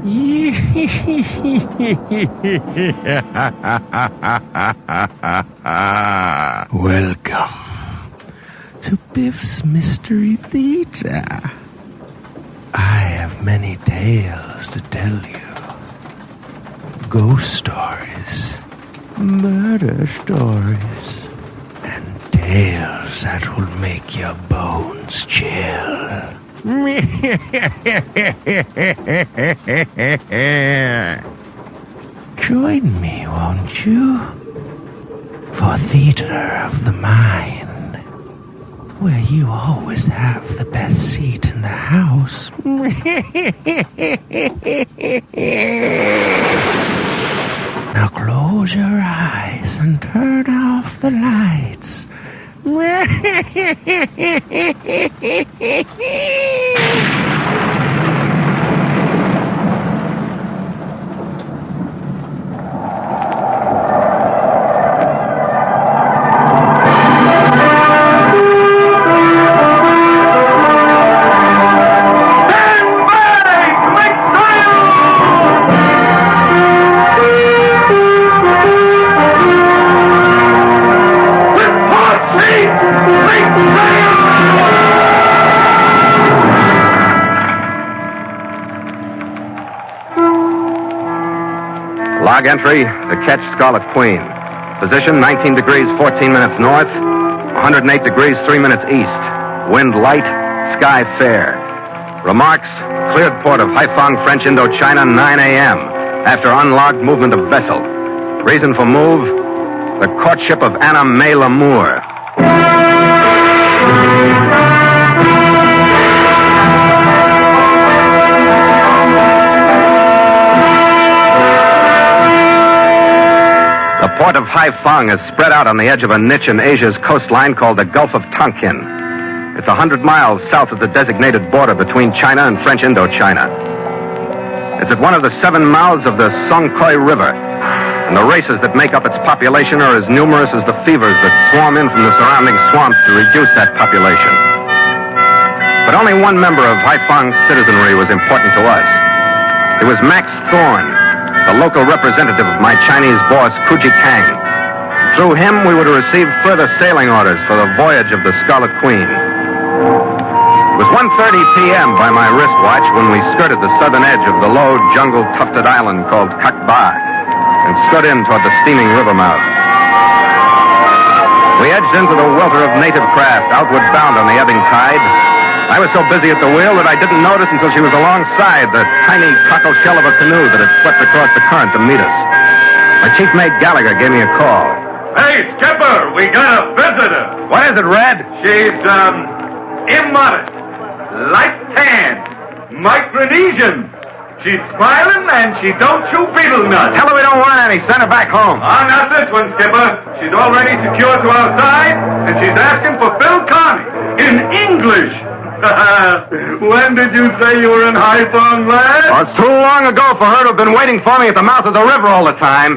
Welcome to Biff's Mystery Theater. I have many tales to tell you. Ghost stories, murder stories, and tales that will make your bones chill. Join me, won't you? For Theater of the Mind, where you always have the best seat in the house. Now close your eyes and turn off the lights. Log entry, the ketch Scarlet Queen. Position 19 degrees 14 minutes north, 108 degrees 3 minutes east. Wind light, sky fair. Remarks, cleared port of Haiphong, French Indochina, 9 a.m. after unlocked movement of vessel. Reason for move, the courtship of Anna May Lamour. The port of Haiphong is spread out on the edge of a niche in Asia's coastline called the Gulf of Tonkin. It's 100 miles south of the designated border between China and French Indochina. It's at one of the 7 mouths of the Songkhoi River, and the races that make up its population are as numerous as the fevers that swarm in from the surrounding swamps to reduce that population. But only one member of Haiphong's citizenry was important to us. It was Max Thorne, the local representative of my Chinese boss, Kuji Kang. Through him, we were to receive further sailing orders for the voyage of the Scarlet Queen. It was 1:30 p.m. by my wristwatch when we skirted the southern edge of the low, jungle-tufted island called Kakba and stood in toward the steaming river mouth. We edged into the welter of native craft, outward bound on the ebbing tide. I was so busy at the wheel that I didn't notice until she was alongside the tiny cockle shell of a canoe that had swept across the current to meet us. My chief mate Gallagher gave me a call. Hey, Skipper, we got a visitor. What is it, Red? She's, immodest, light-tanned, Micronesian. She's smiling and she don't chew beetle nuts. Tell her we don't want any. Send her back home. Oh, not this one, Skipper. She's already secured to our side, and she's asking for Phil Connie in English. When did you say you were in Haiphong, lad? Well, it's too long ago for her to have been waiting for me at the mouth of the river all the time.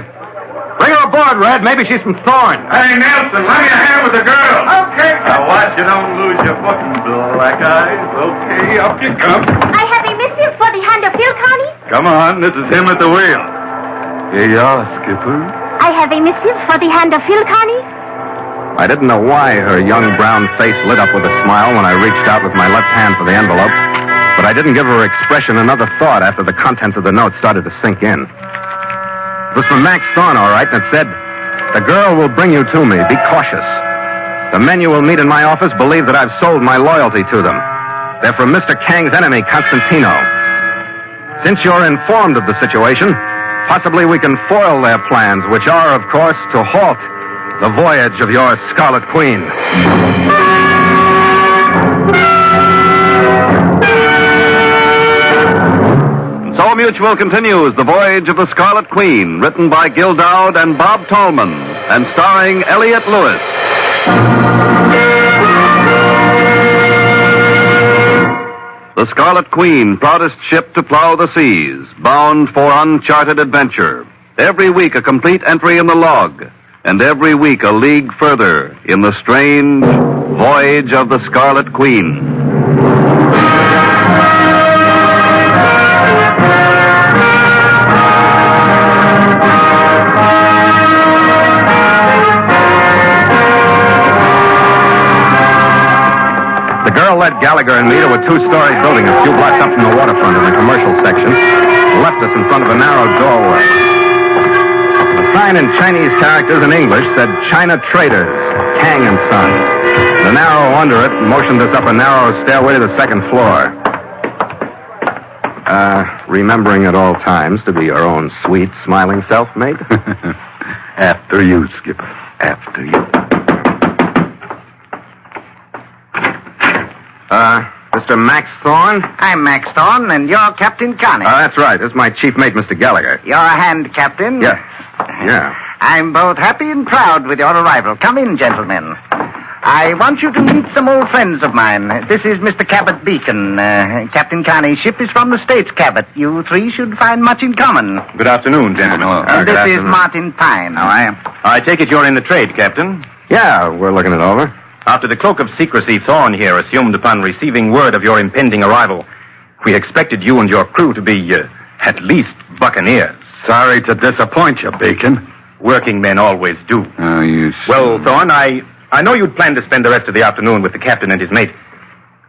Bring her aboard, Red. Maybe she's from Thorne. Hey, Nelson, lend me a hand with the girl. Okay. Now, watch you don't lose your footing, black eyes. Okay, up you come. I have a missive for the hand of Phil Connie. Come on, this is him at the wheel. Here you are, Skipper. I have a missive for the hand of Phil Connie. I didn't know why her young brown face lit up with a smile when I reached out with my left hand for the envelope, but I didn't give her expression another thought after the contents of the note started to sink in. It was from Max Thorne, all right, and it said, "The girl will bring you to me. Be cautious. The men you will meet in my office believe that I've sold my loyalty to them. They're from Mr. Kang's enemy, Constantino. Since you're informed of the situation, possibly we can foil their plans, which are, of course, to halt the voyage of your Scarlet Queen." So Mutual continues The Voyage of the Scarlet Queen, written by Gil Dowd and Bob Tallman, and starring Elliott Lewis. The Scarlet Queen, proudest ship to plow the seas, bound for uncharted adventure. Every week a complete entry in the log, and every week a league further in the strange Voyage of the Scarlet Queen. girl led Gallagher and me to a two-story building a few blocks up from the waterfront in the commercial section and left us in front of a narrow doorway. A sign in Chinese characters and English said China Traders, Kang and Son. The arrow under it motioned us up a narrow stairway to the second floor. Remembering at all times to be your own sweet, smiling self, mate? After you, Skipper. After you. Mr. Max Thorne? I'm Max Thorne, and you're Captain Connie. That's right. This is my chief mate, Mr. Gallagher. Your hand, Captain. Yeah. I'm both happy and proud with your arrival. Come in, gentlemen. I want you to meet some old friends of mine. This is Mr. Cabot Beacon. Captain Connie's ship is from the States, Cabot. You three should find much in common. Good afternoon, gentlemen. And this is Martin Pine. I take it you're in the trade, Captain. Yeah, we're looking it over. After the cloak of secrecy Thorne here assumed upon receiving word of your impending arrival, we expected you and your crew to be, at least, buccaneers. Sorry to disappoint you, Beacon. Working men always do. Well, Thorne, I know you'd planned to spend the rest of the afternoon with the captain and his mate,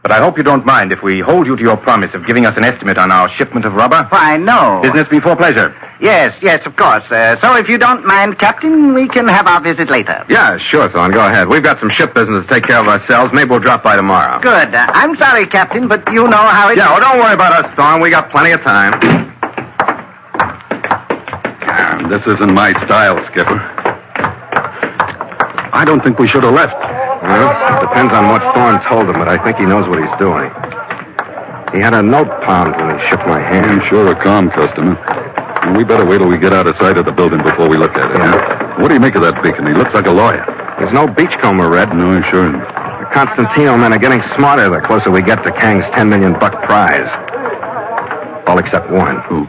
but I hope you don't mind if we hold you to your promise of giving us an estimate on our shipment of rubber. Why, no. Business before pleasure. Yes, of course. So if you don't mind, Captain, we can have our visit later. Yeah, sure, Thorne. Go ahead. We've got some ship business to take care of ourselves. Maybe we'll drop by tomorrow. Good. I'm sorry, Captain, but you know how it... Yeah, well, don't worry about us, Thorne. We got plenty of time. This isn't my style, Skipper. I don't think we should have left. Well, it depends on what Thorne told him, but I think he knows what he's doing. He had a note palmed when he shook my hand. I'm sure a calm customer. We better wait till we get out of sight of the building before we look at it. Yeah. What do you make of that, Beacon? He looks like a lawyer. There's no beachcomber, Red. No, sure. The Constantino men are getting smarter the closer we get to Kang's $10 million prize. All except one. Who?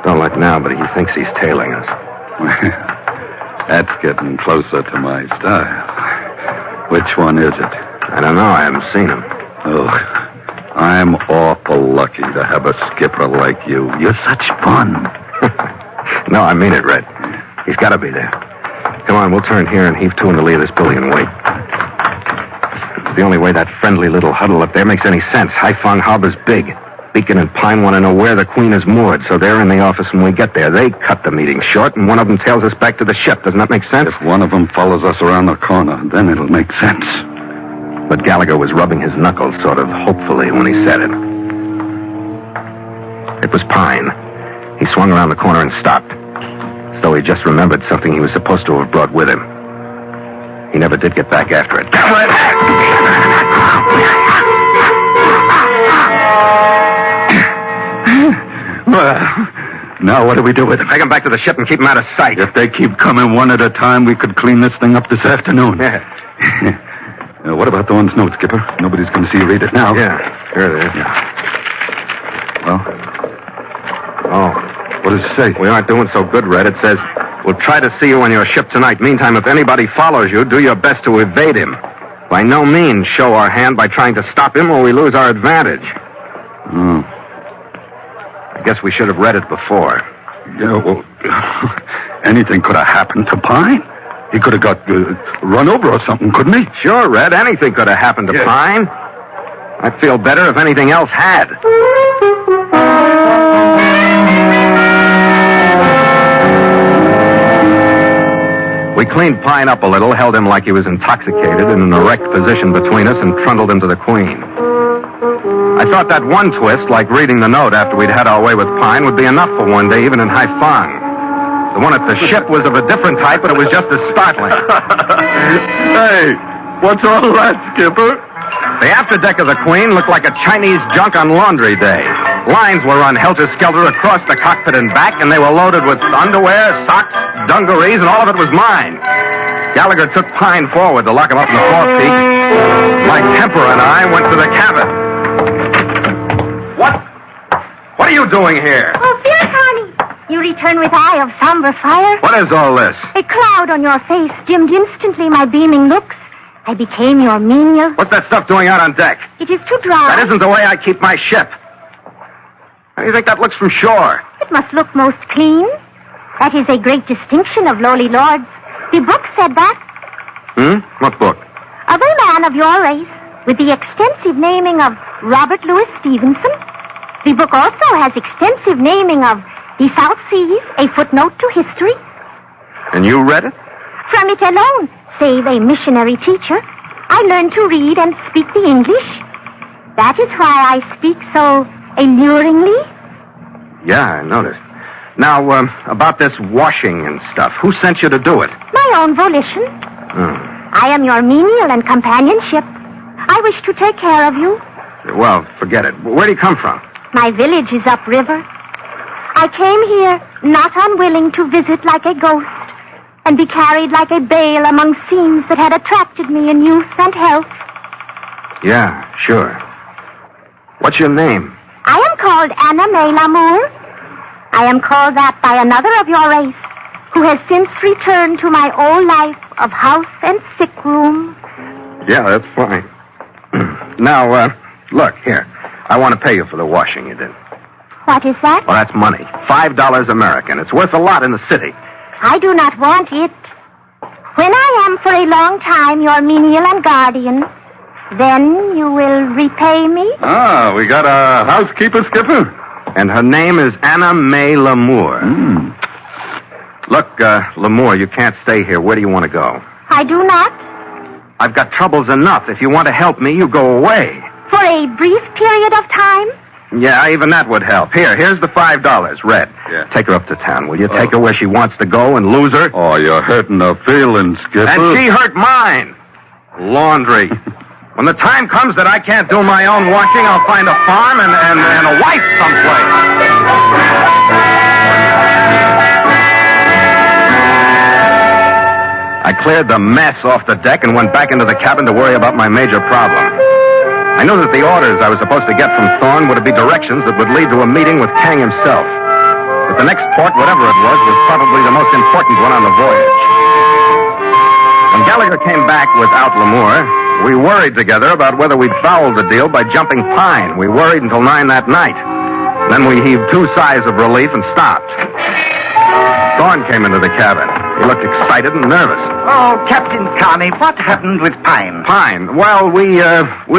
Don't look now, but he thinks he's tailing us. That's getting closer to my style. Which one is it? I don't know. I haven't seen him. Oh, I'm awful lucky to have a skipper like you. You're such fun. No, I mean it, Red. He's got to be there. Come on, we'll turn here and heave to in the lee of this building and wait. It's the only way that friendly little huddle up there makes any sense. Haiphong Harbor's big. Beacon and Pine want to know where the Queen is moored, so they're in the office when we get there. They cut the meeting short, and one of them tails us back to the ship. Doesn't that make sense? If one of them follows us around the corner, then it'll make sense. But Gallagher was rubbing his knuckles sort of hopefully when he said it. It was Pine. He swung around the corner and stopped. As though he just remembered something he was supposed to have brought with him. He never did get back after it. Well, now what do we do with them? Take them back to the ship and keep them out of sight. If they keep coming one at a time, we could clean this thing up this afternoon. Yeah. What about Thorne's note, Skipper? Nobody's going to see you read it now. Yeah, here it is. Yeah. Well? Oh. What does it say? We aren't doing so good, Red. It says, we'll try to see you on your ship tonight. Meantime, if anybody follows you, do your best to evade him. By no means show our hand by trying to stop him or we lose our advantage. Oh. I guess we should have read it before. Yeah, well, anything could have happened to Pine. He could have got run over or something, couldn't he? Sure, Red. Anything could have happened to Pine. I'd feel better if anything else had. We cleaned Pine up a little, held him like he was intoxicated in an erect position between us, and trundled him to the Queen. I thought that one twist, like reading the note after we'd had our way with Pine, would be enough for one day, even in Haiphong. The one at the ship was of a different type, but it was just as startling. Hey, what's all that, Skipper? The afterdeck of the Queen looked like a Chinese junk on laundry day. Lines were run helter-skelter across the cockpit and back, and they were loaded with underwear, socks, dungarees, and all of it was mine. Gallagher took Pine forward to lock him up in the forepeak. My temper and I went to the cabin. What are you doing here? Oh, Philcani! You return with eye of somber fire. What is all this? A cloud on your face dimmed instantly my beaming looks. I became your menial. What's that stuff doing out on deck? It is too dry. That isn't the way I keep my ship. How do you think that looks from shore? It must look most clean. That is a great distinction of lowly lords. The book said that. What book? Of a man of your race, with the extensive naming of Robert Louis Stevenson. The book also has extensive naming of the South Seas, a footnote to history. And you read it? From it alone, save a missionary teacher, I learned to read and speak the English. That is why I speak so alluringly. Yeah, I noticed. Now, about this washing and stuff, who sent you to do it? My own volition. I am your menial and companionship. I wish to take care of you. Well, forget it. Where do you come from? My village is upriver. I came here not unwilling to visit like a ghost and be carried like a bale among scenes that had attracted me in youth and health. Yeah, sure. What's your name? I am called Anna May Lamour. I am called that by another of your race, who has since returned to my old life of house and sick room. Yeah, that's fine. Now, look, here. I want to pay you for the washing you did. What is that? Well, that's money. $5 American. It's worth a lot in the city. I do not want it. When I am for a long time your menial and guardian, then you will repay me? Ah, we got a housekeeper, Skipper. And her name is Anna May Lamour. Look, Lamour, you can't stay here. Where do you want to go? I do not. I've got troubles enough. If you want to help me, you go away. For a brief period of time? Yeah, even that would help. Here's the $5, Red. Yeah. Take her up to town, will you? Take her where she wants to go and lose her. Oh, you're hurting her feelings, Skipper. And she hurt mine. Laundry. When the time comes that I can't do my own washing, I'll find a farm and a wife someplace. I cleared the mess off the deck and went back into the cabin to worry about my major problem. I knew that the orders I was supposed to get from Thorne were to be directions that would lead to a meeting with Kang himself. But the next port, whatever it was probably the most important one on the voyage. When Gallagher came back without Lamour, we worried together about whether we'd foul the deal by jumping Pine. We worried until 9 that night. Then we heaved 2 sighs of relief and stopped. Thorne came into the cabin. He looked excited and nervous. Oh, Captain Carney, what happened with Pine? Pine? Well, we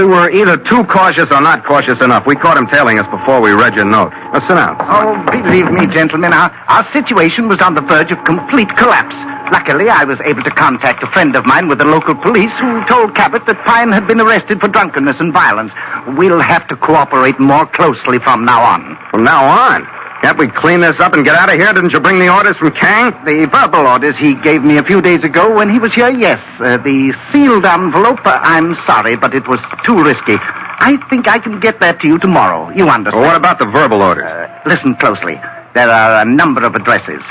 were either too cautious or not cautious enough. We caught him tailing us before we read your note. Now, sit down. Oh, believe me, gentlemen, our situation was on the verge of complete collapse. Luckily, I was able to contact a friend of mine with the local police who told Cabot that Pine had been arrested for drunkenness and violence. We'll have to cooperate more closely from now on. From now on? Can't we clean this up and get out of here? Didn't you bring the orders from Kang? The verbal orders he gave me a few days ago when he was here, yes. The sealed envelope, I'm sorry, but it was too risky. I think I can get that to you tomorrow. You understand? Well, what about the verbal orders? Listen closely. There are a number of addresses.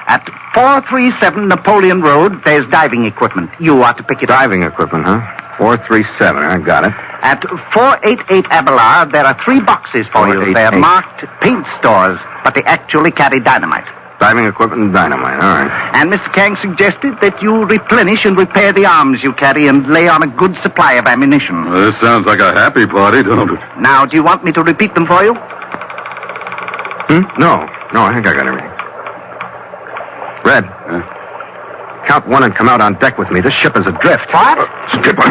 At 437 Napoleon Road, there's diving equipment. You ought to pick it up. Diving equipment, huh? 437, I got it. At 488 Abelard, there are 3 boxes for you. They're marked paint stores, but they actually carry dynamite. Diving equipment and dynamite, all right. And Mr. Kang suggested that you replenish and repair the arms you carry and lay on a good supply of ammunition. This sounds like a happy party, don't it? Now, do you want me to repeat them for you? No, I think I got everything. Red, count 1 and come out on deck with me. This ship is adrift. What? Skipper!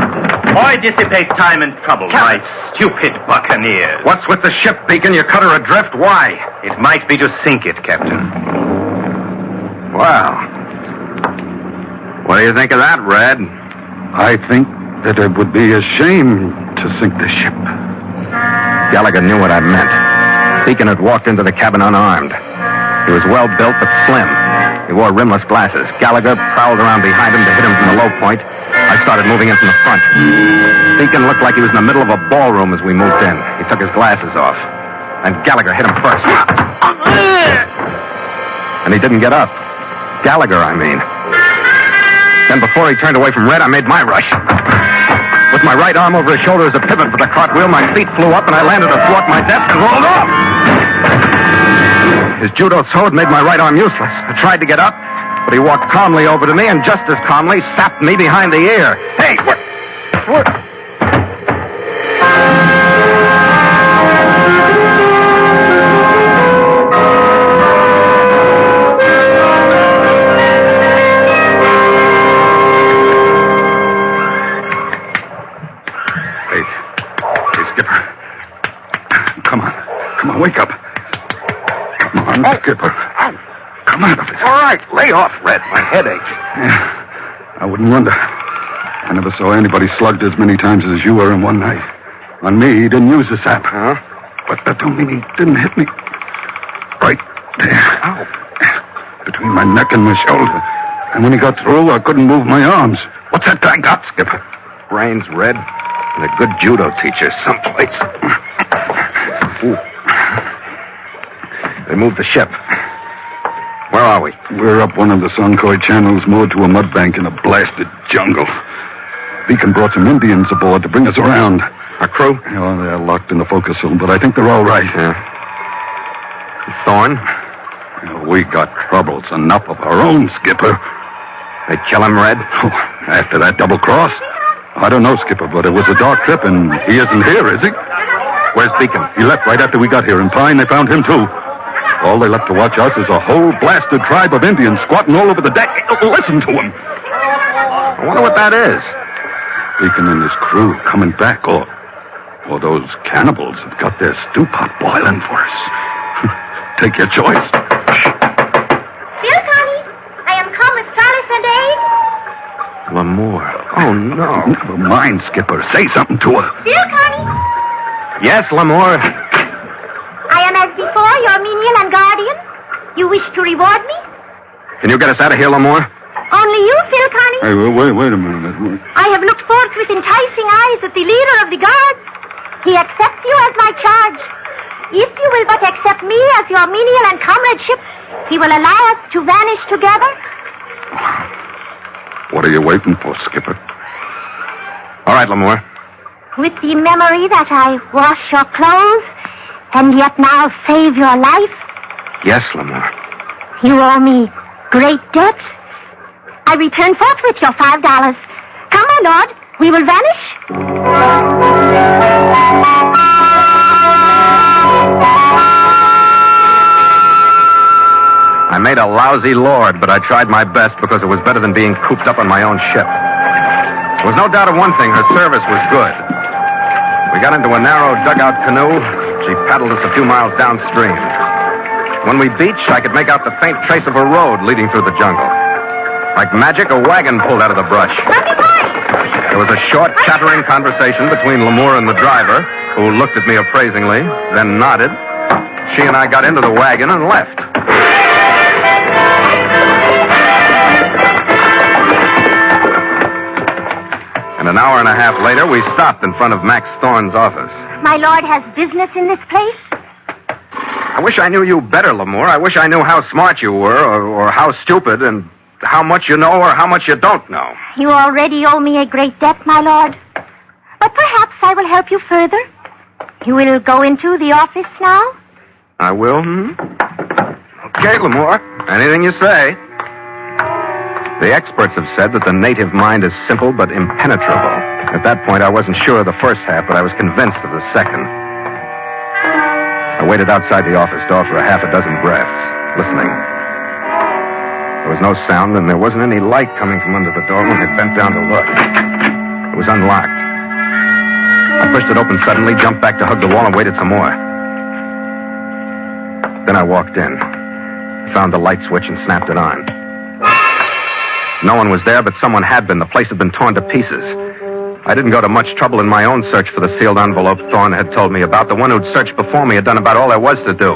Why dissipate time and trouble, my stupid buccaneers? What's with the ship, Beacon? You cut her adrift? Why? It might be to sink it, Captain. Wow. What do you think of that, Red? I think that it would be a shame to sink the ship. Gallagher knew what I meant. Beacon had walked into the cabin unarmed. He was well-built but slim. He wore rimless glasses. Gallagher prowled around behind him to hit him from the low point. I started moving in from the front. Beacon looked like he was in the middle of a ballroom as we moved in. He took his glasses off. And Gallagher hit him first. And he didn't get up. Gallagher, I mean. Then before he turned away from Red, I made my rush. With my right arm over his shoulder as a pivot for the cartwheel, my feet flew up and I landed athwart my desk and rolled off. His judo sword made my right arm useless. I tried to get up, but he walked calmly over to me and just as calmly sapped me behind the ear. Hey, what? on, wake up. Come on, Skipper. Come on. All right, lay off, Red. My head aches. Yeah, I wouldn't wonder. I never saw anybody slugged as many times as you were in one night. On me, he didn't use the sap. Huh? But that don't mean he didn't hit me. Right there. Ow. Between my neck and my shoulder. And when he got through, I couldn't move my arms. What's that guy got, Skipper? Brains, Red. And a good judo teacher someplace. Ooh. They moved the ship. Where are we? We're up one of the Sonkoy channels, moored to a mud bank in a blasted jungle. Beacon brought some Indians aboard to bring us around. Our crew? Oh, they're locked in the focus room, but I think they're all right. Yeah. Thorne? We got troubles enough of our own, Skipper. They kill him, Red? Oh, after that double cross? I don't know, Skipper, but it was a dark trip, and he isn't here, is he? Where's Beacon? He left right after we got here. In Pine, they found him, too. All they left to watch us is a whole blasted tribe of Indians squatting all over the deck. Listen to him. I wonder what that is. Beacon and his crew coming back, or those cannibals have got their stew pot boiling for us. Take your choice. Bill, Connie, I am come with solace and aid. L'Amour. Oh, no. Never mind, Skipper. Say something to her. Bill, Connie, Yes, L'Amour. I am as before your menial and guardian. You wish to reward me? Can you get us out of here, L'Amour? Only you, Phil, Connie. Hey, wait a minute. I have looked forth with enticing eyes at the leader of the guards. He accepts you as my charge. If you will but accept me as your menial and comradeship, he will allow us to vanish together. What are you waiting for, Skipper? All right, L'Amour. With the memory that I wash your clothes and yet now save your life, Yes, L'Amour. you owe me great debt. I return forthwith your $5. Come, my lord, we will vanish. I made a lousy lord, but I tried my best because it was better than being cooped up on my own ship. There was no doubt of one thing, her service was good. We got into a narrow dugout canoe. She paddled us a few miles downstream. When we beached, I could make out the faint trace of a road leading through the jungle. Like magic, a wagon pulled out of the brush. There was a short, chattering conversation between L'Amour and the driver, who looked at me appraisingly, then nodded. She and I got into the wagon and left. And an hour and a half later, we stopped in front of Max Thorne's office. My lord has business in this place? I wish I knew you better, L'Amour. I wish I knew how smart you were, or how stupid, and how much you know or how much you don't know. You already owe me a great debt, my lord. But perhaps I will help you further. You will go into the office now? I will, Okay, L'Amour. Anything you say. The experts have said that the native mind is simple but impenetrable. At that point, I wasn't sure of the first half, but I was convinced of the second. I waited outside the office door for a half a dozen breaths, listening. There was no sound, and there wasn't any light coming from under the door when I bent down to look. It was unlocked. I pushed it open suddenly, jumped back to hug the wall, and waited some more. Then I walked in. Found the light switch and snapped it on. No one was there, but someone had been. The place had been torn to pieces. I didn't go to much trouble in my own search for the sealed envelope Thorne had told me about. The one who'd searched before me had done about all there was to do.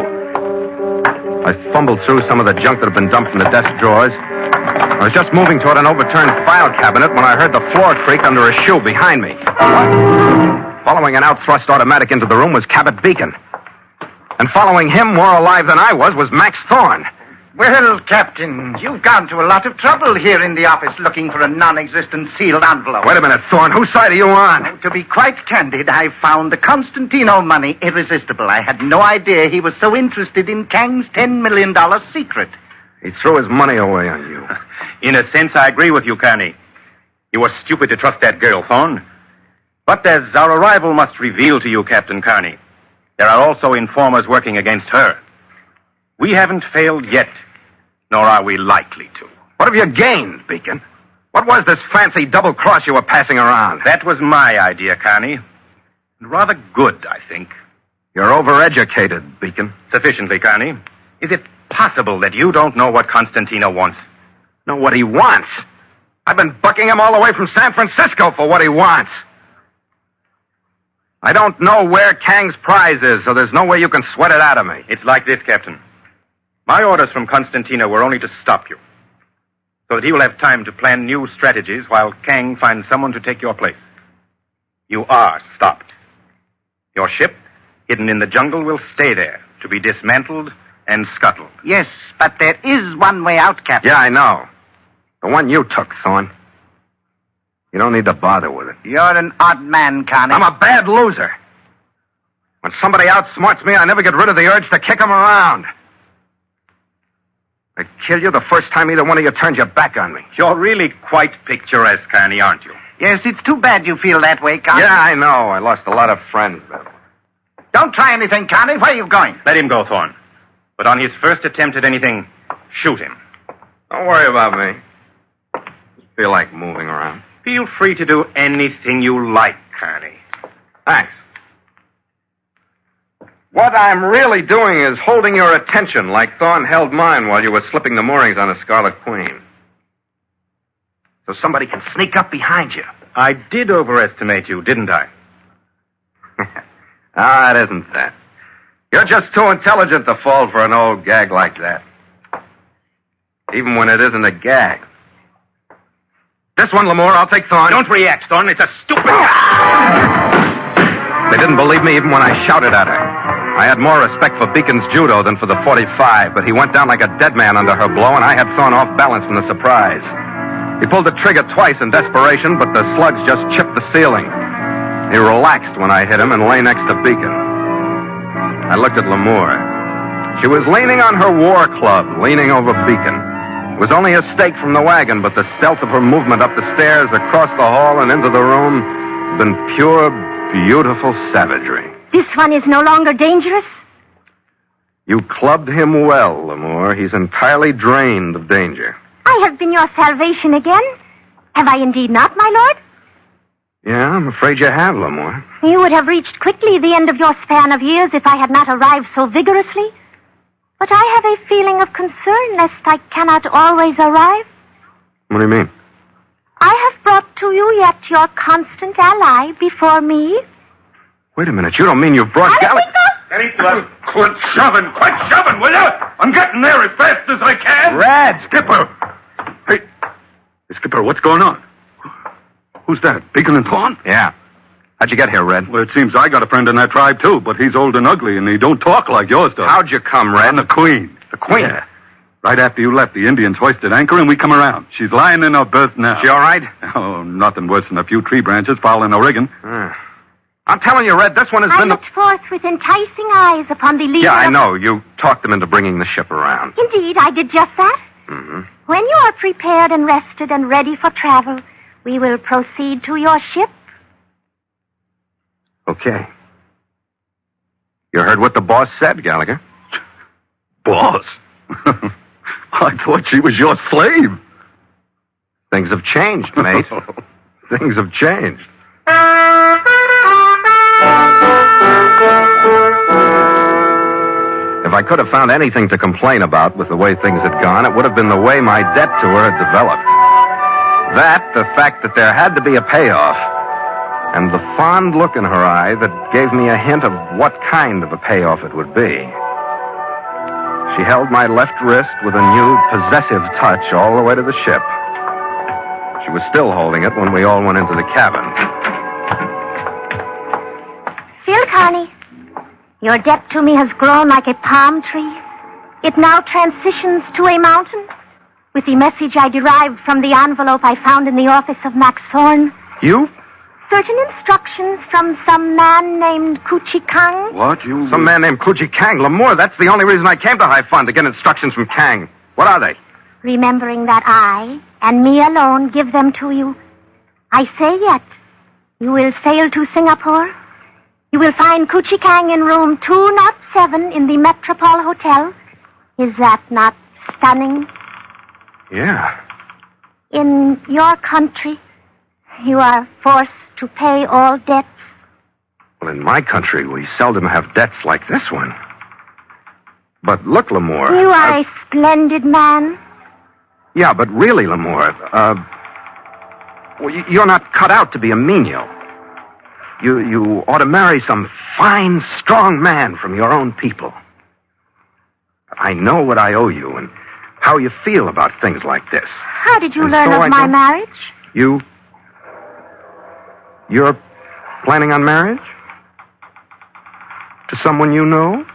I fumbled through some of the junk that had been dumped from the desk drawers. I was just moving toward an overturned file cabinet when I heard the floor creak under a shoe behind me. Following an out-thrust automatic into the room was Cabot Beacon. And following him, more alive than I was Max Thorne. Well, Captain, you've gone to a lot of trouble here in the office looking for a non-existent sealed envelope. Wait a minute, Thorne. Whose side are you on? To be quite candid, I found the Constantino money irresistible. I had no idea he was so interested in Kang's $10 million secret. He threw his money away on you. In a sense, I agree with you, Kearney. You were stupid to trust that girl, Thorne. But as our arrival must reveal to you, Captain Kearney, there are also informers working against her. We haven't failed yet, nor are we likely to. What have you gained, Beacon? What was this fancy double cross you were passing around? That was my idea, Kearney. And rather good, I think. You're overeducated, Beacon. Sufficiently, Carney. Is it possible that you don't know what Constantino wants? Know what he wants? I've been bucking him all the way from San Francisco for what he wants. I don't know where Kang's prize is, so there's no way you can sweat it out of me. It's like this, Captain. My orders from Constantino were only to stop you, so that he will have time to plan new strategies while Kang finds someone to take your place. You are stopped. Your ship, hidden in the jungle, will stay there to be dismantled and scuttled. Yes, but there is one way out, Captain. Yeah, I know. The one you took, Thorne. You don't need to bother with it. You're an odd man, Carney. I'm a bad loser. When somebody outsmarts me, I never get rid of the urge to kick him around. I'd kill you the first time either one of you turned your back on me. You're really quite picturesque, Carney, aren't you? Yes, it's too bad you feel that way, Carney. Yeah, I know. I lost a lot of friends, though. Don't try anything, Carney. Where are you going? Let him go, Thorne. But on his first attempt at anything, shoot him. Don't worry about me. Just feel like moving around. Feel free to do anything you like, Carney. Thanks. What I'm really doing is holding your attention like Thorne held mine while you were slipping the moorings on the Scarlet Queen. So somebody can sneak up behind you. I did overestimate you, didn't I? Ah, it isn't that. You're just too intelligent to fall for an old gag like that. Even when it isn't a gag. This one, Lamore, I'll take Thorne. Don't react, Thorne. It's a stupid... They didn't believe me even when I shouted at her. I had more respect for Beacon's judo than for the .45, but he went down like a dead man under her blow, and I had Thorne off balance from the surprise. He pulled the trigger twice in desperation, but the slugs just chipped the ceiling. He relaxed when I hit him and lay next to Beacon. I looked at Lamore. She was leaning on her war club, leaning over Beacon. It was only a stake from the wagon, but the stealth of her movement up the stairs, across the hall, and into the room had been pure, beautiful savagery. This one is no longer dangerous? You clubbed him well, Lamore. He's entirely drained of danger. I have been your salvation again. Have I indeed not, my lord? Yeah, I'm afraid you have, Lamore. You would have reached quickly the end of your span of years if I had not arrived so vigorously. But I have a feeling of concern lest I cannot always arrive. What do you mean? I have brought to you yet your constant ally before me. Wait a minute. You don't mean you've brought Gallagher? Quit shoving, will you? I'm getting there as fast as I can. Red! Skipper! Hey, Skipper, what's going on? Who's that? Beacon and Thorne? Yeah. How'd you get here, Red? Well, it seems I got a friend in that tribe, too, but he's old and ugly, and he don't talk like yours does. How'd you come, Red? I'm the Queen. The Queen? Yeah. Right after you left, the Indians hoisted anchor, and we come around. She's lying in her berth now. She all right? Oh, nothing worse than a few tree branches fouling her rigging. I'm telling you, Red, this one has I been... looked forth with enticing eyes upon the leader. Yeah, I know. You talked them into bringing the ship around. Indeed, I did just that. Mm-hmm. When you are prepared and rested and ready for travel, we will proceed to your ship. Okay. You heard what the boss said, Gallagher? Boss? I thought she was your slave. Things have changed, mate. Things have changed. If I could have found anything to complain about with the way things had gone, it would have been the way my debt to her had developed. That, the fact that there had to be a payoff, and the fond look in her eye that gave me a hint of what kind of a payoff it would be. She held my left wrist with a new, possessive touch all the way to the ship. She was still holding it when we all went into the cabin. Phil Carney, your debt to me has grown like a palm tree. It now transitions to a mountain. With the message I derived from the envelope I found in the office of Max Thorne. You? Certain instructions from some man named Kuchi Kang. What? Some man named Kuchi Kang. Lamore, that's the only reason I came to High Fun, to get instructions from Kang. What are they? Remembering that I, and me alone, give them to you, I say yet, you will sail to Singapore. You will find Kuchi Kang in room 207 in the Metropole Hotel. Is that not stunning? Yeah. In your country, you are forced to pay all debts. Well, in my country, we seldom have debts like this one. But look, L'Amour. You are a splendid man. Yeah, but really, L'Amour, you're not cut out to be a menial. You ought to marry some fine, strong man from your own people. I know what I owe you and how you feel about things like this. How did you learn of my marriage? You're planning on marriage? To someone you know?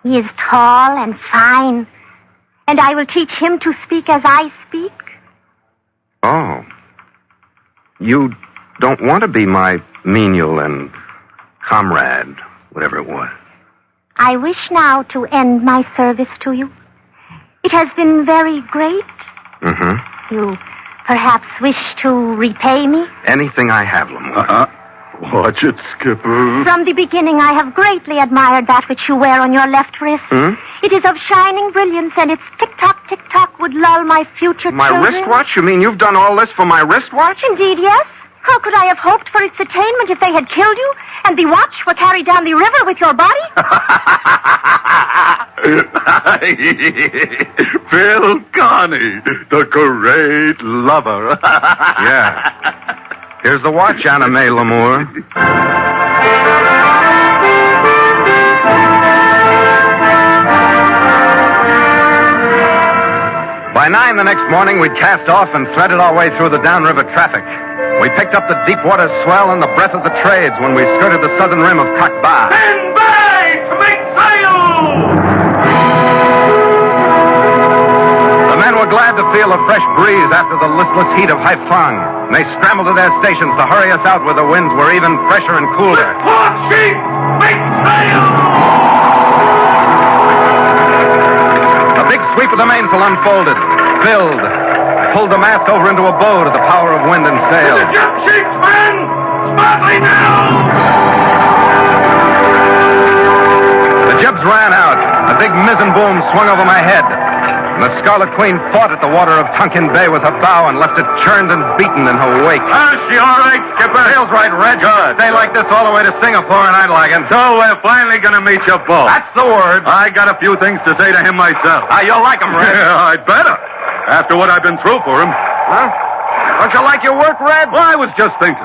He is tall and fine, and I will teach him to speak as I speak. Oh. You don't want to be my menial and comrade, whatever it was. I wish now to end my service to you. It has been very great. Mm-hmm. You perhaps wish to repay me? Anything I have, L'Amour. Watch it, Skipper. From the beginning, I have greatly admired that which you wear on your left wrist. Hmm? It is of shining brilliance, and its tick-tock, tick-tock would lull my future My children. wristwatch? You mean you've done all this for my wristwatch? Indeed, yes. How could I have hoped for its attainment if they had killed you, and the watch were carried down the river with your body? Phil Carney, the great lover. Yeah. Here's the watch, Anime L'Amour. By 9 the next morning, we'd cast off and threaded our way through the downriver traffic. We picked up the deep water swell and the breath of the trades when we skirted the southern rim of Kakba. Stand by to make sail! The men were glad to feel a fresh breeze after the listless heat of Haiphong. They scrambled to their stations to hurry us out where the winds were even fresher and cooler. Port sheet, make sail! A big sweep of the mainsail unfolded, filled, pulled the mast over into a bow to the power of wind and sail. The jump sheets, men! Smartly now! The jibs ran out. A big mizzen boom swung over my head. And the Scarlet Queen fought at the water of Tonkin Bay with her bow and left it churned and beaten in her wake. Is she all right, Skipper? Sail's right, Reg. Good. Stay like this all the way to Singapore, and I'd like it. So we're finally going to meet you both. That's the word. I got a few things to say to him myself. You'll like him, Reg. Yeah, I'd better. After what I've been through for him. Huh? Don't you like your work, Red? Well, I was just thinking.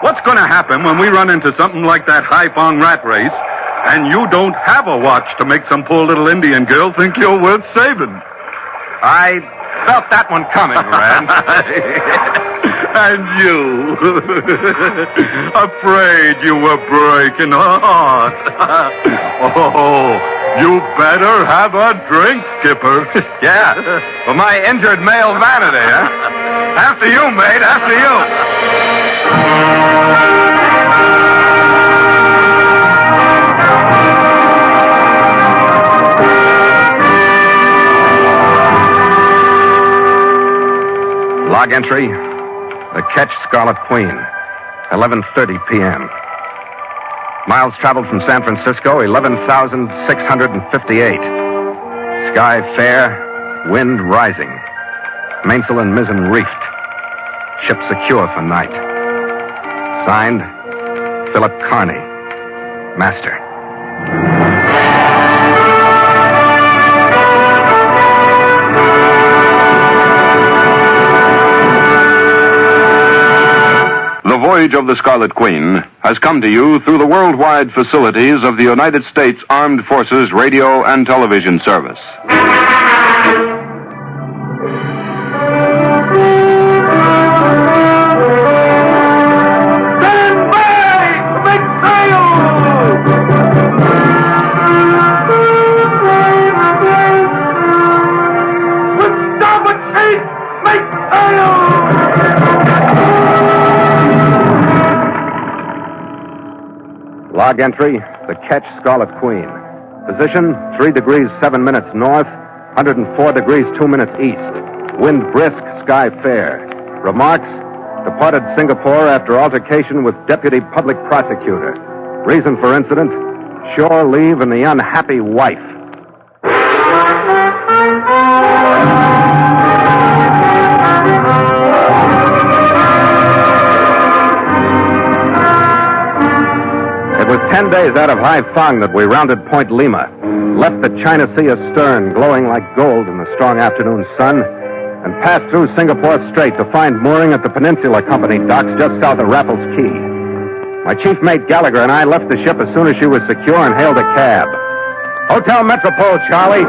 What's going to happen when we run into something like that Haiphong rat race, and you don't have a watch to make some poor little Indian girl think you're worth saving? I felt that one coming, Red. And you, afraid you were breaking her heart. Oh, you better have a drink, Skipper. Yeah, for my injured male vanity, huh? After you, mate, after you. Log entry, the Ketch Scarlet Queen, 11:30 p.m. Miles traveled from San Francisco, 11,658. Sky fair, wind rising. Mainsail and mizzen reefed. Ship secure for night. Signed, Philip Carney, Master. The Voyage of the Scarlet Queen has come to you through the worldwide facilities of the United States Armed Forces Radio and Television Service. Stand by to make sail! With starboard sheet, make sail! Log entry, the Ketch Scarlet Queen. Position, 3 degrees 7 minutes north, 104 degrees 2 minutes east. Wind brisk, sky fair. Remarks, departed Singapore after altercation with Deputy Public Prosecutor. Reason for incident, shore leave and the unhappy wife. It 10 days out of Haiphong that we rounded Point Lima, left the China Sea astern, glowing like gold in the strong afternoon sun, and passed through Singapore Strait to find mooring at the Peninsula Company docks just south of Raffles Key. My chief mate Gallagher and I left the ship as soon as she was secure and hailed a cab. Hotel Metropole, Charlie.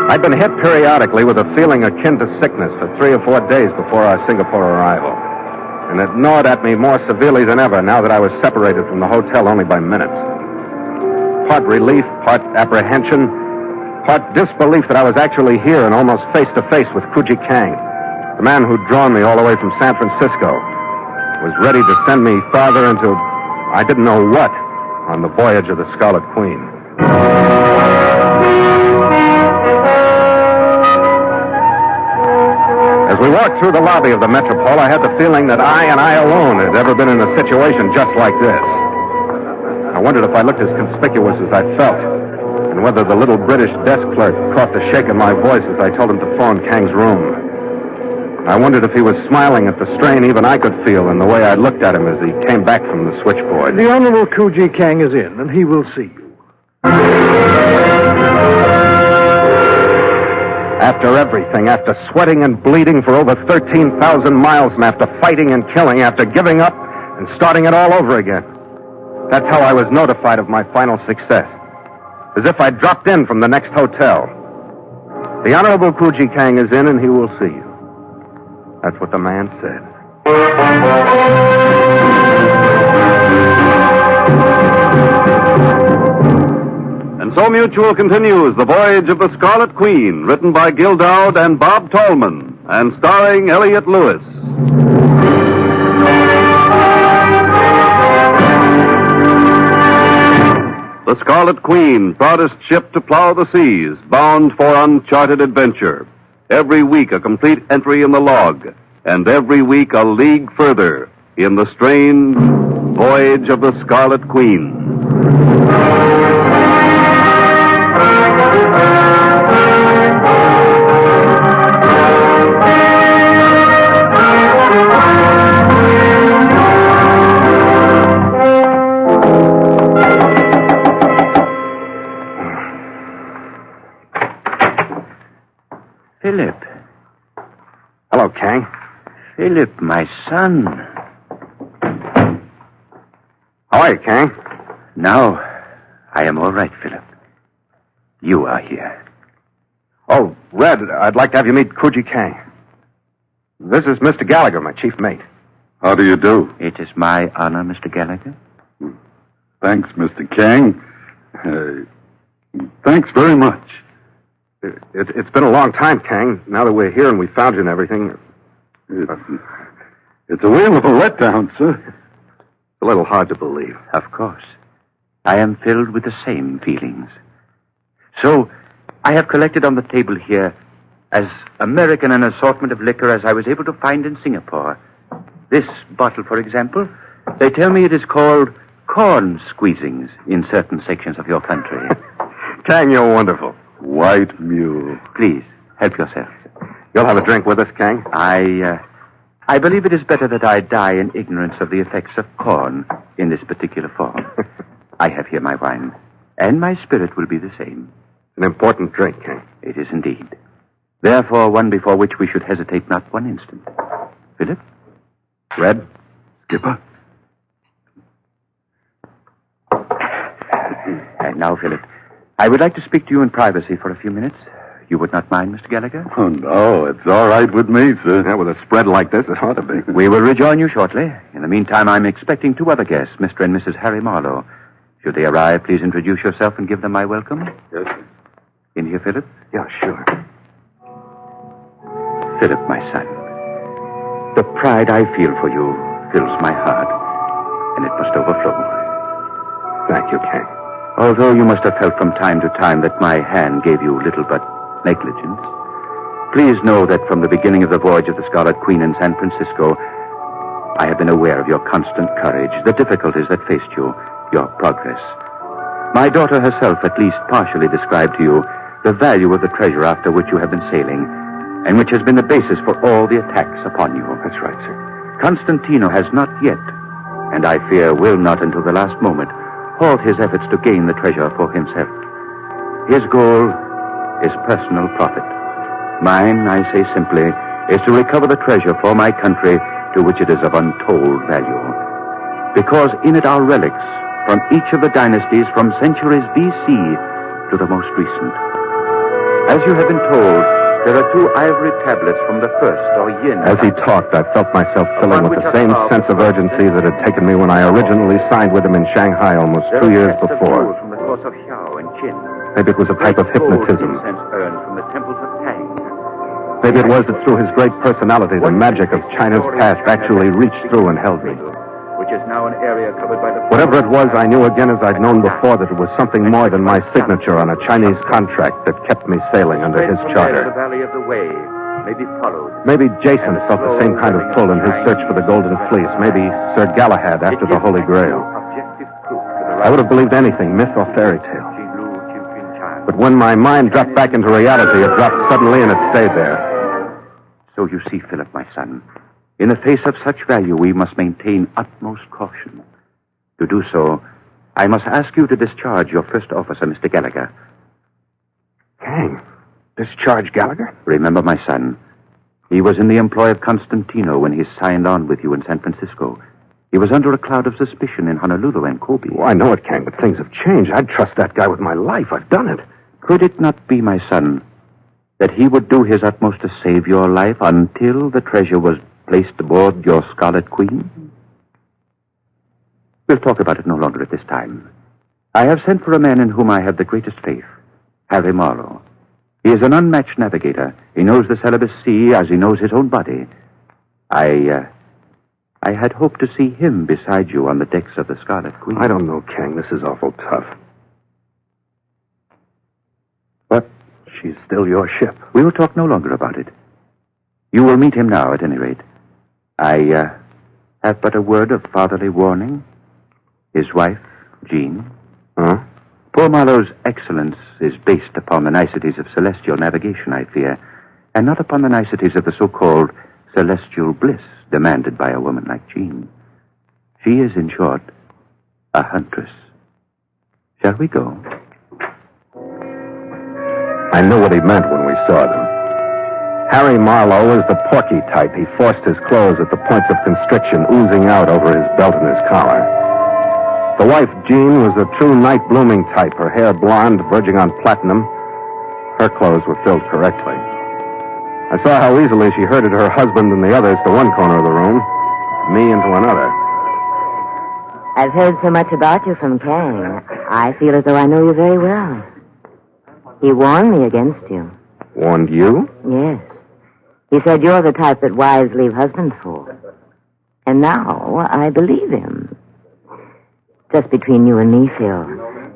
I'd been hit periodically with a feeling akin to sickness for 3 or 4 days before our Singapore arrival. And it gnawed at me more severely than ever now that I was separated from the hotel only by minutes. Part relief, part apprehension, part disbelief that I was actually here and almost face-to-face with Kuji Kang, the man who'd drawn me all the way from San Francisco, was ready to send me farther into, I didn't know what, on the voyage of the Scarlet Queen. As we walked through the lobby of the Metropole, I had the feeling that I and I alone had ever been in a situation just like this. I wondered if I looked as conspicuous as I felt, and whether the little British desk clerk caught the shake in my voice as I told him to phone Kang's room. I wondered if he was smiling at the strain even I could feel in the way I looked at him as he came back from the switchboard. The Honorable Kuji Kang is in, and he will see you. After everything, after sweating and bleeding for over 13,000 miles, and after fighting and killing, after giving up and starting it all over again. That's how I was notified of my final success. As if I'd dropped in from the next hotel. The Honorable Kuji Kang is in, and he will see you. That's what the man said. And so Mutual continues The Voyage of the Scarlet Queen, written by Gil Dowd and Bob Tallman, and starring Elliott Lewis. The Scarlet Queen, proudest ship to plow the seas, bound for uncharted adventure. Every week a complete entry in the log, and every week a league further in the strange Voyage of the Scarlet Queen. Philip. Hello, Kang. Philip, my son. How are you, Kang? Now, I am all right, Philip. You are here. Oh, Red, I'd like to have you meet Kuji Kang. This is Mr. Gallagher, my chief mate. How do you do? It is my honor, Mr. Gallagher. Thanks, Mr. Kang. Thanks very much. It's been a long time, Kang. Now that we're here and we found you and everything. It's a whale of a letdown, sir. It's a little hard to believe. Of course. I am filled with the same feelings. So, I have collected on the table here as American an assortment of liquor as I was able to find in Singapore. This bottle, for example, they tell me it is called corn squeezings in certain sections of your country. Kang, you're wonderful. White mule. Please, help yourself. You'll have a drink with us, Kang? I believe it is better that I die in ignorance of the effects of corn in this particular form. I have here my wine, and my spirit will be the same. An important drink, Kang. It is indeed. Therefore, one before which we should hesitate not one instant. Philip? Red? Skipper? And now, Philip, I would like to speak to you in privacy for a few minutes. You would not mind, Mr. Gallagher? Oh, no, it's all right with me, sir. Yeah, with a spread like this, it ought to be. We will rejoin you shortly. In the meantime, I'm expecting 2 other guests, Mr. and Mrs. Harry Marlowe. Should they arrive, please introduce yourself and give them my welcome. Yes, sir. In here, Philip? Yeah, sure. Philip, my son, the pride I feel for you fills my heart, and it must overflow. Thank you, Kang. Although you must have felt from time to time that my hand gave you little but negligence, please know that from the beginning of the voyage of the Scarlet Queen in San Francisco, I have been aware of your constant courage, the difficulties that faced you, your progress. My daughter herself at least partially described to you the value of the treasure after which you have been sailing, and which has been the basis for all the attacks upon you. That's right, sir. Constantino has not yet, and I fear will not until the last moment, halt his efforts to gain the treasure for himself. His goal is personal profit. Mine, I say simply, is to recover the treasure for my country to which it is of untold value. Because in it are relics from each of the dynasties from centuries B.C. to the most recent. As you have been told, there are 2 ivory tablets from the first or yin. As he talked, I felt myself filling with the same sense of urgency that had taken me when I originally signed with him in Shanghai almost 2 years before. From the course of Xiao and Qin. Maybe it was a type of hypnotism. Earned from the temples of Tang. Maybe it was that through his great personality, the magic of China's past actually reached through and held me. Which is now an area covered by the... Whatever it was, I knew again as I'd known before that it was something more than my signature on a Chinese contract that kept me sailing under his charter. The Valley of the Way may be followed. Maybe Jason felt the same kind of pull in his search for the Golden Fleece. Maybe Sir Galahad after the Holy Grail. I would have believed anything, myth or fairy tale. But when my mind dropped back into reality, it dropped suddenly and it stayed there. So you see, Philip, my son, in the face of such value, we must maintain utmost caution. To do so, I must ask you to discharge your first officer, Mr. Gallagher. Kang, discharge Gallagher? Remember, my son, he was in the employ of Constantino when he signed on with you in San Francisco. He was under a cloud of suspicion in Honolulu and Kobe. Oh, I know it, Kang, but things have changed. I'd trust that guy with my life. I've done it. Could it not be, my son, that he would do his utmost to save your life until the treasure was placed aboard your Scarlet Queen? We'll talk about it no longer at this time. I have sent for a man in whom I have the greatest faith, Harry Marlowe. He is an unmatched navigator. He knows the Celebes Sea as he knows his own body. I had hoped to see him beside you on the decks of the Scarlet Queen. I don't know, Kang. This is awful tough. But she's still your ship. We will talk no longer about it. You will meet him now, at any rate. I have but a word of fatherly warning. His wife, Jean. Huh? Poor Marlowe's excellence is based upon the niceties of celestial navigation, I fear, and not upon the niceties of the so-called celestial bliss demanded by a woman like Jean. She is, in short, a huntress. Shall we go? I knew what he meant when we saw them. Harry Marlowe is the porky type. He forced his clothes at the points of constriction oozing out over his belt and his collar. The wife, Jean, was a true night-blooming type, her hair blonde, verging on platinum. Her clothes were filled correctly. I saw how easily she herded her husband and the others to one corner of the room, me into another. I've heard so much about you from Kang. I feel as though I know you very well. He warned me against you. Warned you? Yes. He said you're the type that wives leave husbands for. And now I believe him. Just between you and me, Phil.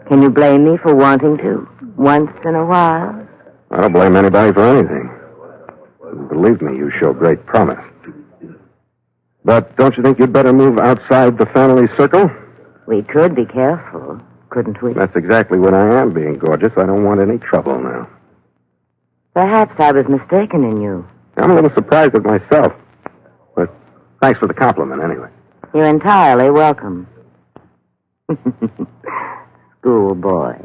Can you blame me for wanting to? Once in a while? I don't blame anybody for anything. Believe me, you show great promise. But don't you think you'd better move outside the family circle? We could be careful, couldn't we? That's exactly what I am, being gorgeous. I don't want any trouble now. Perhaps I was mistaken in you. I'm a little surprised at myself. But thanks for the compliment, anyway. You're entirely welcome. Schoolboy.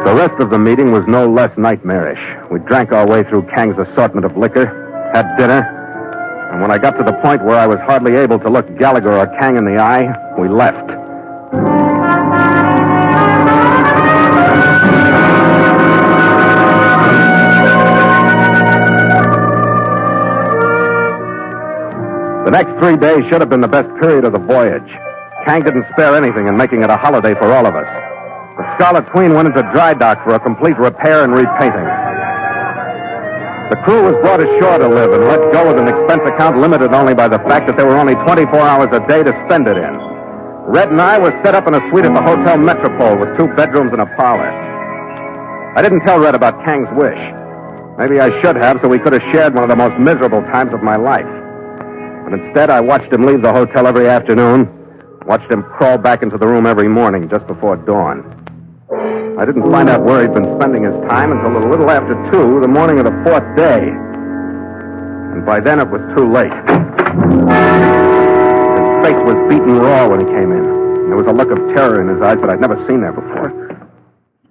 The rest of the meeting was no less nightmarish. We drank our way through Kang's assortment of liquor, had dinner, and when I got to the point where I was hardly able to look Gallagher or Kang in the eye, we left. The next 3 days should have been the best period of the voyage. Kang didn't spare anything in making it a holiday for all of us. The Scarlet Queen went into dry dock for a complete repair and repainting. The crew was brought ashore to live and let go with an expense account limited only by the fact that there were only 24 hours a day to spend it in. Red and I were set up in a suite at the Hotel Metropole with 2 bedrooms and a parlor. I didn't tell Red about Kang's wish. Maybe I should have, so we could have shared one of the most miserable times of my life. But instead, I watched him leave the hotel every afternoon, watched him crawl back into the room every morning just before dawn. I didn't find out where he'd been spending his time until a little after 2, the morning of the 4th day. And by then it was too late. His face was beaten raw when he came in. And there was a look of terror in his eyes that I'd never seen there before.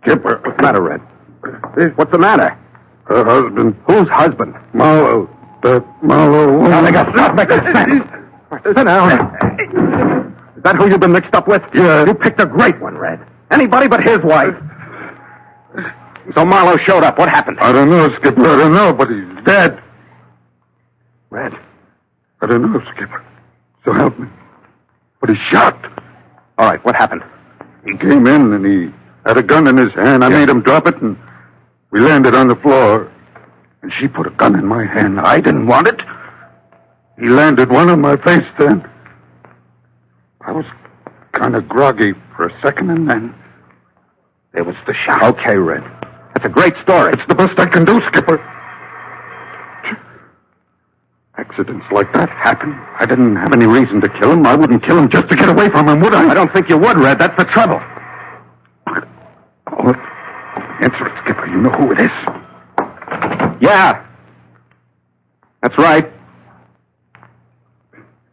Skipper. What's the matter, Red? What's the matter? Her husband. Whose husband? Marlowe. That Marlowe woman. Now, they got not making sense. Sit down. Is that who you've been mixed up with? Yeah. You picked a great one, Red. Anybody but his wife. So Marlowe showed up. What happened? I don't know, Skipper. I don't know, but he's dead. Red. I don't know, Skipper. So help me. But he's shot. All right, what happened? He came in and he had a gun in his hand. I made him drop it and we landed on the floor. And she put a gun in my hand. I didn't want it. He landed one on my face then. I was kind of groggy for a second and then there was the shot. Okay, Red. That's a great story. It's the best I can do, Skipper. Accidents like that happen. I didn't have any reason to kill him. I wouldn't kill him just to get away from him, would I? I don't think you would, Red. That's the trouble. Oh, answer it, Skipper. You know who it is. Yeah. That's right.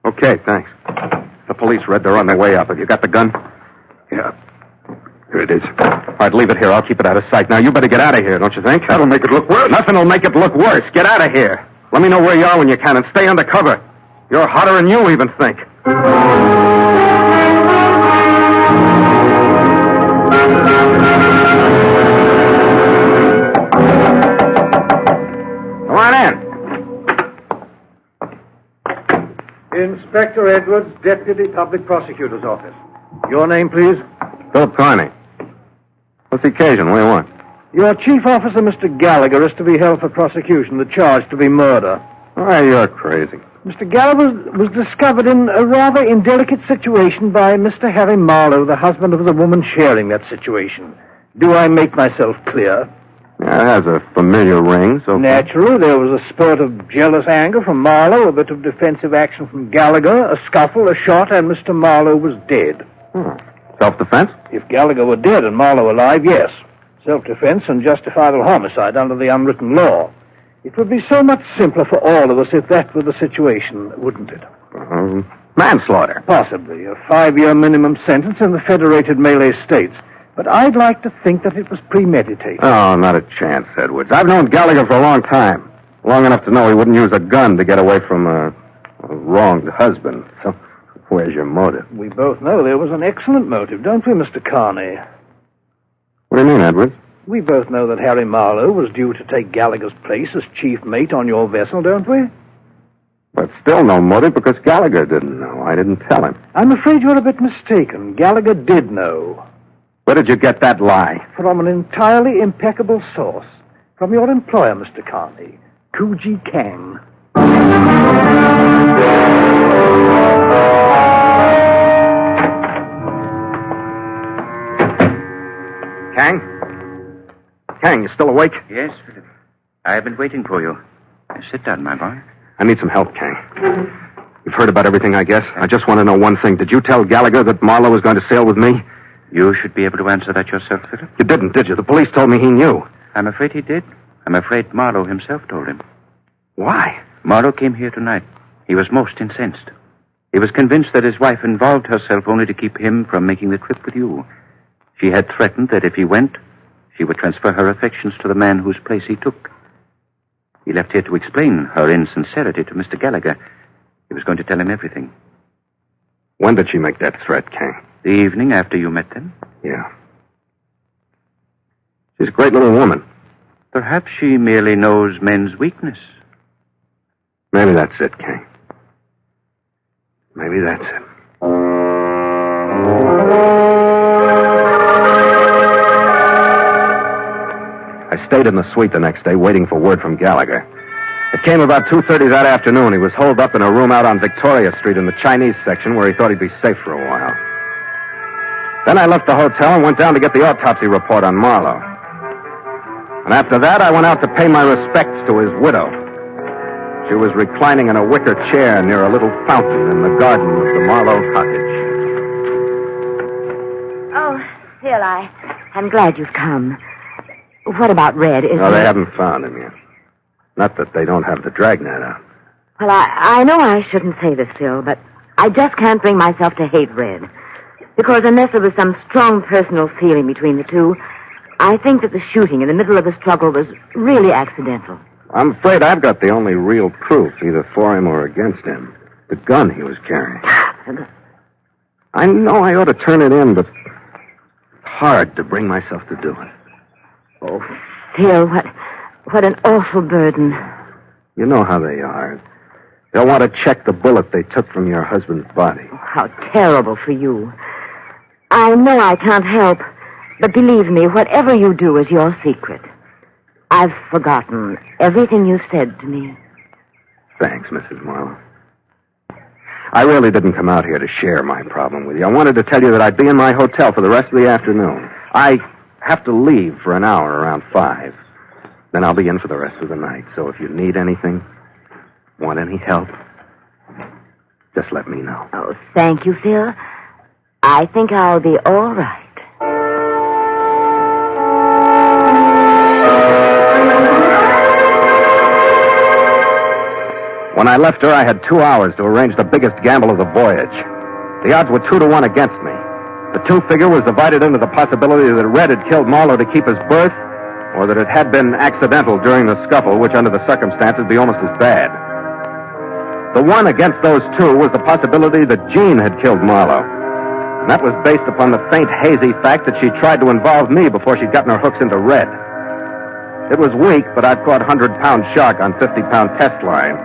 Okay, thanks. The police, Red. They're on their way up. Have you got the gun? Yeah. Here it is. All right, leave it here. I'll keep it out of sight. Now, you better get out of here, don't you think? That'll make it look worse. Nothing will make it look worse. Get out of here. Let me know where you are when you can, and stay under cover. You're hotter than you even think. Come on in. Inspector Edwards, Deputy Public Prosecutor's Office. Your name, please? Philip Carney. What's the occasion? What do you want? Your chief officer, Mr. Gallagher, is to be held for prosecution. The charge to be murder. Oh, you're crazy. Mr. Gallagher was discovered in a rather indelicate situation by Mr. Harry Marlowe, the husband of the woman sharing that situation. Do I make myself clear? Yeah, it has a familiar ring, so... Naturally, there was a spurt of jealous anger from Marlowe, a bit of defensive action from Gallagher, a scuffle, a shot, and Mr. Marlowe was dead. Self-defense? If Gallagher were dead and Marlowe alive, yes. Self-defense and justifiable homicide under the unwritten law. It would be so much simpler for all of us if that were the situation, wouldn't it? Manslaughter. Possibly. A 5-year minimum sentence in the Federated Malay States. But I'd like to think that it was premeditated. Oh, not a chance, Edwards. I've known Gallagher for a long time. Long enough to know he wouldn't use a gun to get away from a wronged husband. So, where's your motive? We both know there was an excellent motive, don't we, Mr. Carney? What do you mean, Edwards? We both know that Harry Marlowe was due to take Gallagher's place as chief mate on your vessel, don't we? But still no motive because Gallagher didn't know. I didn't tell him. I'm afraid you're a bit mistaken. Gallagher did know. Where did you get that lie? From an entirely impeccable source. From your employer, Mr. Carney, Kuji Kang. Kang? Kang, you still awake? Yes, Philip. I have been waiting for you. Sit down, my boy. I need some help, Kang. You've heard about everything, I guess. I just want to know one thing. Did you tell Gallagher that Marlowe was going to sail with me? You should be able to answer that yourself, Philip. You didn't, did you? The police told me he knew. I'm afraid he did. I'm afraid Marlowe himself told him. Why? Marlowe came here tonight. He was most incensed. He was convinced that his wife involved herself only to keep him from making the trip with you. She had threatened that if he went, she would transfer her affections to the man whose place he took. He left here to explain her insincerity to Mr. Gallagher. He was going to tell him everything. When did she make that threat, Kang? The evening after you met them? Yeah. She's a great little woman. Perhaps she merely knows men's weakness. Maybe that's it, Kang. Maybe that's it. I stayed in the suite the next day waiting for word from Gallagher. It came about 2:30 that afternoon. He was holed up in a room out on Victoria Street in the Chinese section where he thought he'd be safe for a while. Then I left the hotel and went down to get the autopsy report on Marlowe. And after that, I went out to pay my respects to his widow. She was reclining in a wicker chair near a little fountain in the garden of the Marlowe cottage. Oh, Phil, I'm glad you've come. What about Red? No, they haven't found him yet. Not that they don't have the dragnet out. Well, I know I shouldn't say this, Phil, but I just can't bring myself to hate Red. Because unless there was some strong personal feeling between the two, I think that the shooting in the middle of the struggle was really accidental. I'm afraid I've got the only real proof, either for him or against him. The gun he was carrying. I know I ought to turn it in, but it's hard to bring myself to do it. Oh, Phil, what an awful burden. You know how they are. They'll want to check the bullet they took from your husband's body. Oh, how terrible for you. I know I can't help, but believe me, whatever you do is your secret. I've forgotten everything you said to me. Thanks, Mrs. Marlowe. I really didn't come out here to share my problem with you. I wanted to tell you that I'd be in my hotel for the rest of the afternoon. I have to leave for an hour around 5. Then I'll be in for the rest of the night. So if you need anything, want any help, just let me know. Oh, thank you, Phil. I think I'll be all right. When I left her, I had 2 hours to arrange the biggest gamble of the voyage. The odds were 2-1 against me. The 2 figure was divided into the possibility that Red had killed Marlowe to keep his berth, or that it had been accidental during the scuffle, which under the circumstances would be almost as bad. The one against those 2 was the possibility that Jean had killed Marlowe. And that was based upon the faint, hazy fact that she tried to involve me before she'd gotten her hooks into Red. It was weak, but I'd caught 100-pound shark on 50-pound test line.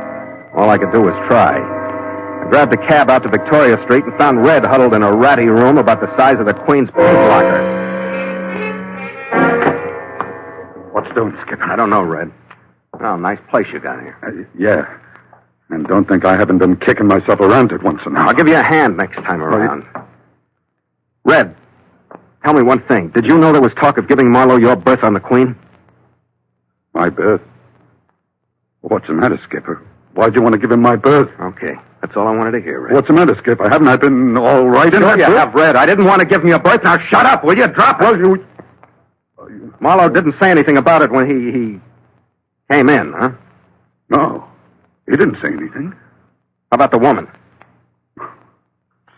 All I could do was try. I grabbed a cab out to Victoria Street and found Red huddled in a ratty room about the size of the Queen's paint locker. What's doing, Skipper? I don't know, Red. Oh, nice place you got here. Yeah. And don't think I haven't been kicking myself around it once in a while. I'll give you a hand next time around. Red, tell me one thing. Did you know there was talk of giving Marlowe your berth on the Queen? My berth? What's the matter, Skipper? Why'd you want to give him my berth? Okay, that's all I wanted to hear, Red. What's the matter, Skipper? Haven't I been all right in that you berth? have, Red. I didn't want to give him your berth. Now shut up, will you? Drop it. Well, Marlowe didn't say anything about it when he came in, huh? No, he didn't say anything. How about the woman?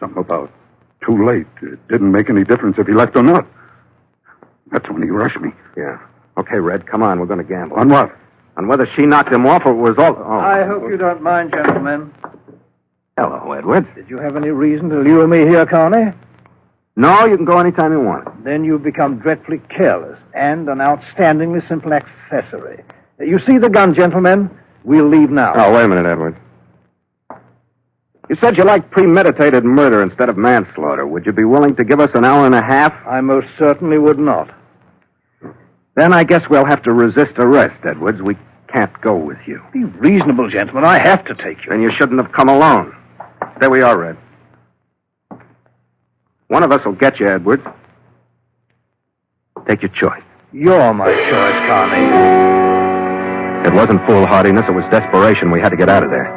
Something about too late. It didn't make any difference if he left or not. That's when he rushed me. Yeah. Okay, Red, come on. We're going to gamble. On what? On whether she knocked him off or it was all... Oh. I hope you don't mind, gentlemen. Hello, Edward. Did you have any reason to lure me here, Carney? No, you can go anytime you want. Then you've become dreadfully careless and an outstandingly simple accessory. You see the gun, gentlemen? We'll leave now. Oh, wait a minute, Edward. You said you liked premeditated murder instead of manslaughter. Would you be willing to give us an hour and a half? I most certainly would not. Then I guess we'll have to resist arrest, Edwards. We can't go with you. Be reasonable, gentlemen. I have to take you. Then you shouldn't have come alone. There we are, Red. One of us will get you, Edwards. Take your choice. You're my choice, Carney. It wasn't foolhardiness. It was desperation. We had to get out of there.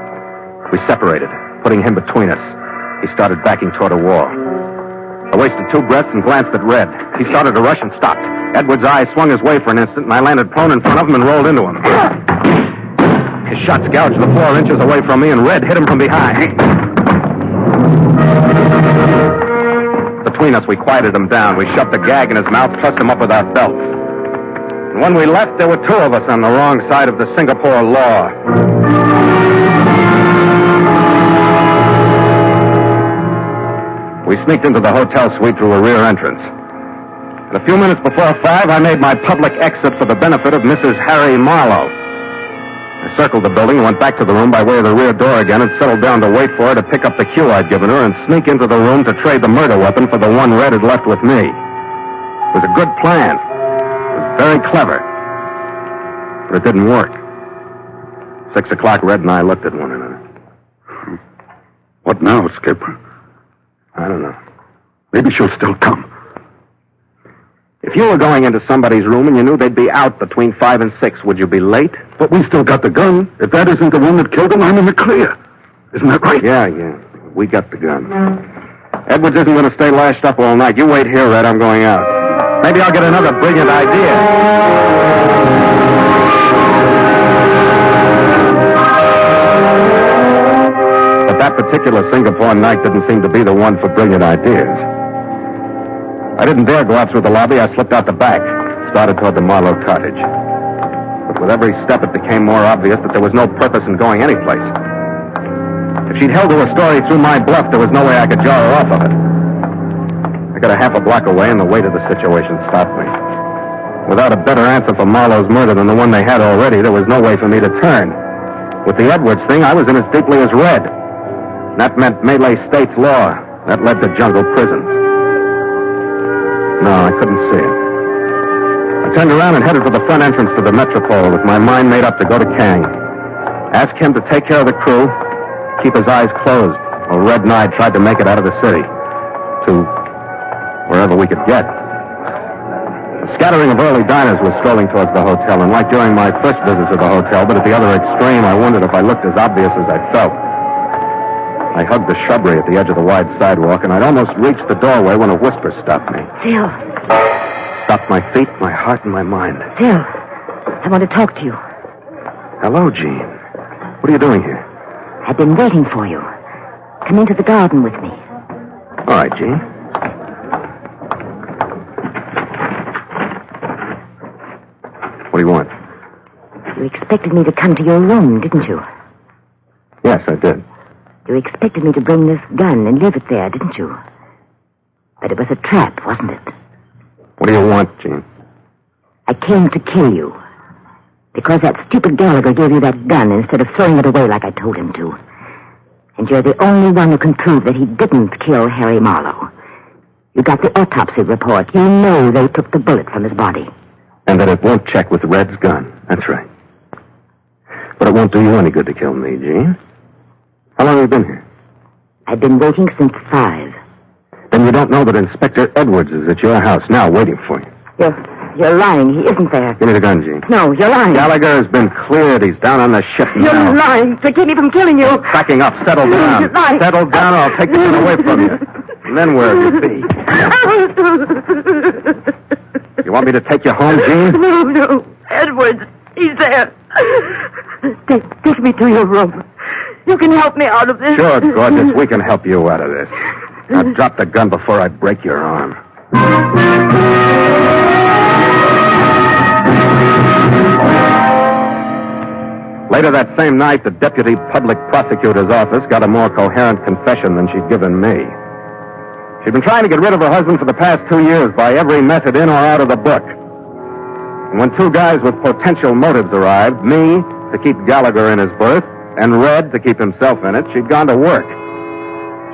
We separated, putting him between us. He started backing toward a wall. I wasted 2 breaths and glanced at Red. He started to rush and stopped. Edward's eye swung his way for an instant, and I landed prone in front of him and rolled into him. His shot gouged the floor inches away from me, and Red hit him from behind. Between us, we quieted him down. We shoved a gag in his mouth, trussed him up with our belts. And when we left, there were 2 of us on the wrong side of the Singapore law. We sneaked into the hotel suite through a rear entrance. And a few minutes before 5, I made my public exit for the benefit of Mrs. Harry Marlowe. I circled the building and went back to the room by way of the rear door again and settled down to wait for her to pick up the cue I'd given her and sneak into the room to trade the murder weapon for the one Red had left with me. It was a good plan. It was very clever. But it didn't work. 6 o'clock, Red and I looked at one another. What now, Skipper? I don't know. Maybe she'll still come. If you were going into somebody's room and you knew they'd be out between 5 and 6, would you be late? But we still got the gun. If that isn't the one that killed him, I'm in the clear. Isn't that right? Yeah. We got the gun. Edwards isn't going to stay lashed up all night. You wait here, Red. I'm going out. Maybe I'll get another brilliant idea. But that particular Singapore night didn't seem to be the one for brilliant ideas. I didn't dare go out through the lobby. I slipped out the back, started toward the Marlowe cottage. But with every step, it became more obvious that there was no purpose in going anyplace. If she'd held to her story through my bluff, there was no way I could jar her off of it. I got a half a block away, and the weight of the situation stopped me. Without a better answer for Marlowe's murder than the one they had already, there was no way for me to turn. With the Edwards thing, I was in as deeply as Red. That meant Malay state's law. That led to jungle prisons. No, I couldn't see it. I turned around and headed for the front entrance to the Metropole with my mind made up to go to Kang. Ask him to take care of the crew, keep his eyes closed, while Red and I tried to make it out of the city. To wherever we could get. A scattering of early diners was strolling towards the hotel, and like during my first visit to the hotel, but at the other extreme, I wondered if I looked as obvious as I felt. I hugged the shrubbery at the edge of the wide sidewalk, and I'd almost reached the doorway when a whisper stopped me. Phil. Stopped my feet, my heart, and my mind. Phil, I want to talk to you. Hello, Jean. What are you doing here? I've been waiting for you. Come into the garden with me. All right, Jean. What do you want? You expected me to come to your room, didn't you? Yes, I did. You expected me to bring this gun and leave it there, didn't you? But it was a trap, wasn't it? What do you want, Jean? I came to kill you. Because that stupid Gallagher gave you that gun instead of throwing it away like I told him to. And you're the only one who can prove that he didn't kill Harry Marlowe. You got the autopsy report. You know they took the bullet from his body. And that it won't check with Red's gun. That's right. But it won't do you any good to kill me, Jean. How long have you been here? I've been waiting since 5. Then you don't know that Inspector Edwards is at your house now waiting for you. You're lying. He isn't there. Give me the gun, Jean. No, you're lying. Gallagher has been cleared. He's down on the ship now. You're lying to keep me from killing you. Backing up. Settle down. You're lying. Settle down or I'll take the gun away from you. And then where'll you be? You want me to take you home, Jean? No. Edwards, he's there. Take me to your room. You can help me out of this. Sure, gorgeous. We can help you out of this. Now drop the gun before I break your arm. Later that same night, the deputy public prosecutor's office got a more coherent confession than she'd given me. She'd been trying to get rid of her husband for the past 2 years by every method in or out of the book. And when 2 guys with potential motives arrived, me to keep Gallagher in his berth, and Red to keep himself in it, she'd gone to work.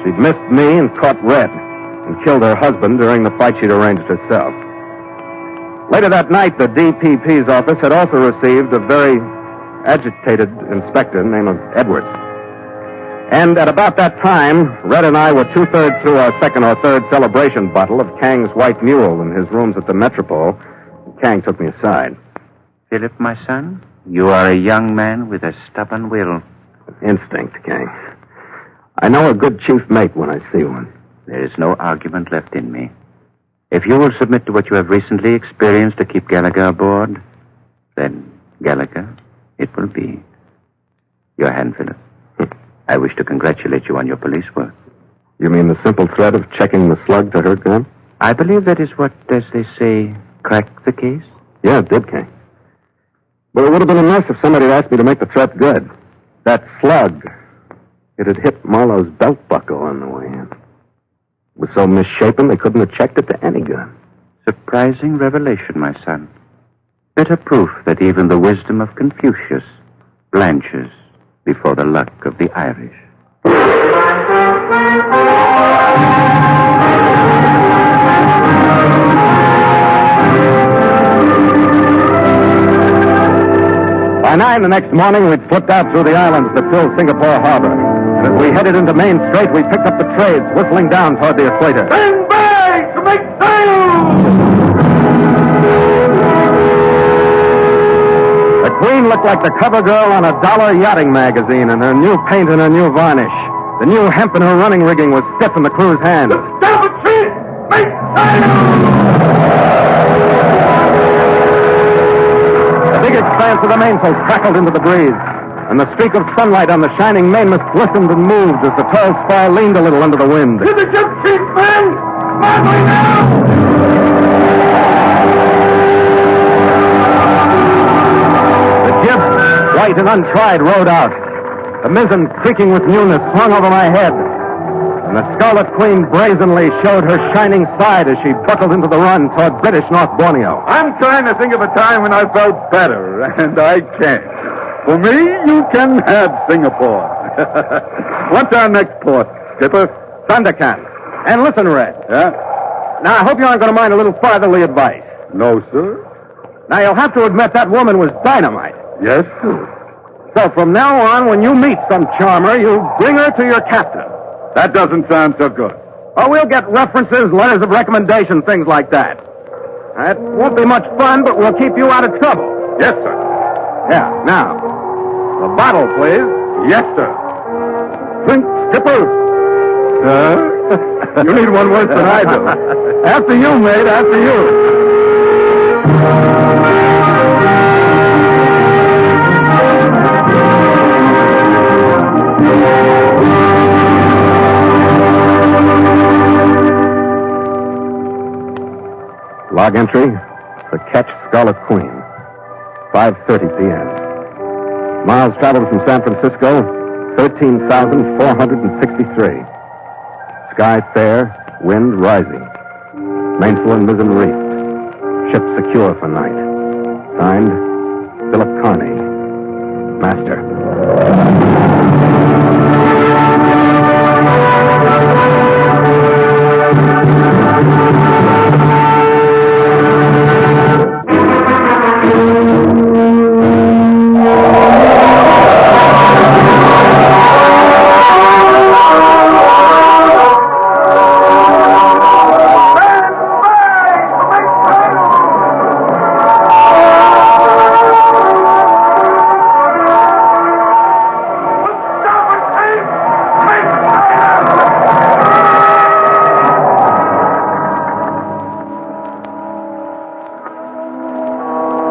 She'd missed me and caught Red, and killed her husband during the fight she'd arranged herself. Later that night, the DPP's office had also received a very agitated inspector named Edwards. And at about that time, Red and I were 2/3 through our second or third celebration bottle of Kang's White Mule in his rooms at the Metropole. Kang took me aside. Philip, my son, you are a young man with a stubborn will. Instinct, Kang. I know a good chief mate when I see one. There is no argument left in me. If you will submit to what you have recently experienced to keep Gallagher aboard, then, Gallagher, it will be. Your hand, Philip. I wish to congratulate you on your police work. You mean the simple threat of checking the slug to her gun? I believe that is what, as they say, cracked the case. Yeah, it did, Kang. But it would have been nice if somebody had asked me to make the threat good. That slug, it had hit Marlowe's belt buckle on the way in. It was so misshapen they couldn't have checked it to any gun. Surprising revelation, my son. Better proof that even the wisdom of Confucius blanches before the luck of the Irish. By 9 the next morning, we'd slipped out through the islands that fill Singapore harbor. And as we headed into Main Strait, we picked up the trades, whistling down toward the equator. Stand by to make sail! The Queen looked like the cover girl on a dollar yachting magazine in her new paint and her new varnish. The new hemp in her running rigging was stiff in the crew's hands. Starboard sheet! Make sail! expanse of the mainsail crackled into the breeze, and the streak of sunlight on the shining mainmast glistened and moved as the tall spar leaned a little under the wind. To the ship, chief man! Madly now! The jib, white and untried, rode out. The mizzen, creaking with newness, swung over my head. And the Scarlet Queen brazenly showed her shining side as she buckled into the run toward British North Borneo. I'm trying to think of a time when I felt better, and I can't. For me, you can have Singapore. What's our next port, Skipper? Sandakan. And listen, Red. Yeah? Now, I hope you aren't going to mind a little fatherly advice. No, sir. Now, you'll have to admit that woman was dynamite. Yes, sir. So from now on, when you meet some charmer, you bring her to your captain. That doesn't sound so good. Oh, we'll get references, letters of recommendation, things like that. It won't be much fun, but we'll keep you out of trouble. Yes, sir. Yeah, now, the bottle, please. Yes, sir. Drink, Skipper. You need one worse than I do. After you, mate, after you. Log entry for Catch Scarlet Queen, 5:30 p.m. Miles traveled from San Francisco, 13,463. Sky fair, wind rising. Mainsail and mizzen reefed. Ship secure for night. Signed, Philip Carney, Master.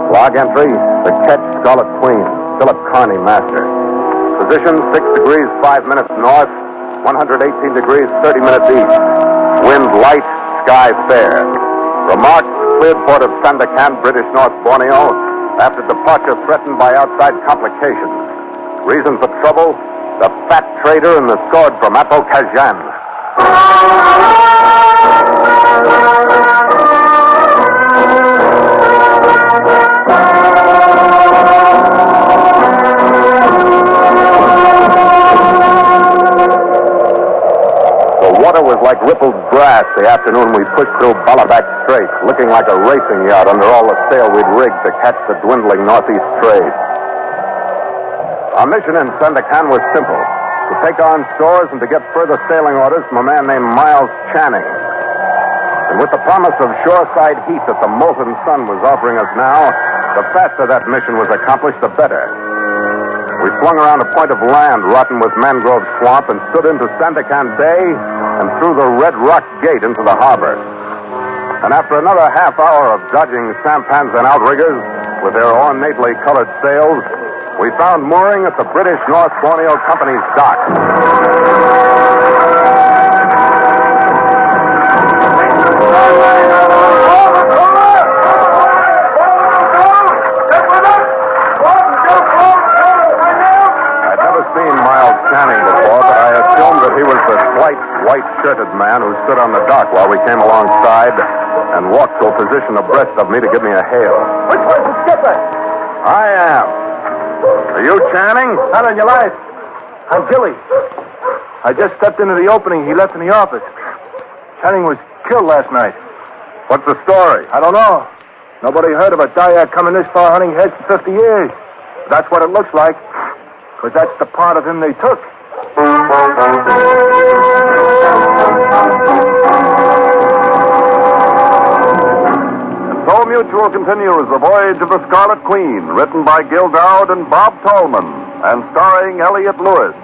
Log entry, the Catch Scarlet Queen, Philip Carney, Master. Position 6 degrees 5 minutes north, 118 degrees 30 minutes east. Wind light, sky fair. Remarks, cleared port of Sandakan, British North Borneo, after departure threatened by outside complications. Reason for trouble, the fat trader and the sword from Apo Kajan. Was like rippled grass the afternoon we pushed through Balabac Strait, looking like a racing yacht under all the sail we'd rigged to catch the dwindling northeast trade. Our mission in Sandakan was simple, to take on stores and to get further sailing orders from a man named Miles Channing. And with the promise of shoreside heat that the molten sun was offering us now, the faster that mission was accomplished, the better. We swung around a point of land rotten with mangrove swamp and stood into Sandakan Bay and through the Red Rock Gate into the harbor. And after another half hour of dodging sampans and outriggers with their ornately colored sails, we found mooring at the British North Borneo Company's dock. I'd never seen Miles Channing before, but I assumed that he was the slight, white-shirted man who stood on the dock while we came alongside and walked to a position abreast of me to give me a hail. Which one's the skipper? I am. Are you Channing? Not on your life. I'm Gilly. I just stepped into the opening he left in the office. Channing was killed last night. What's the story? I don't know. Nobody heard of a Dyak coming this far hunting heads for 50 years. That's what it looks like, because that's the part of him they took. So Mutual continues The Voyage of the Scarlet Queen, written by Gil Dowd and Bob Tallman, and starring Elliott Lewis.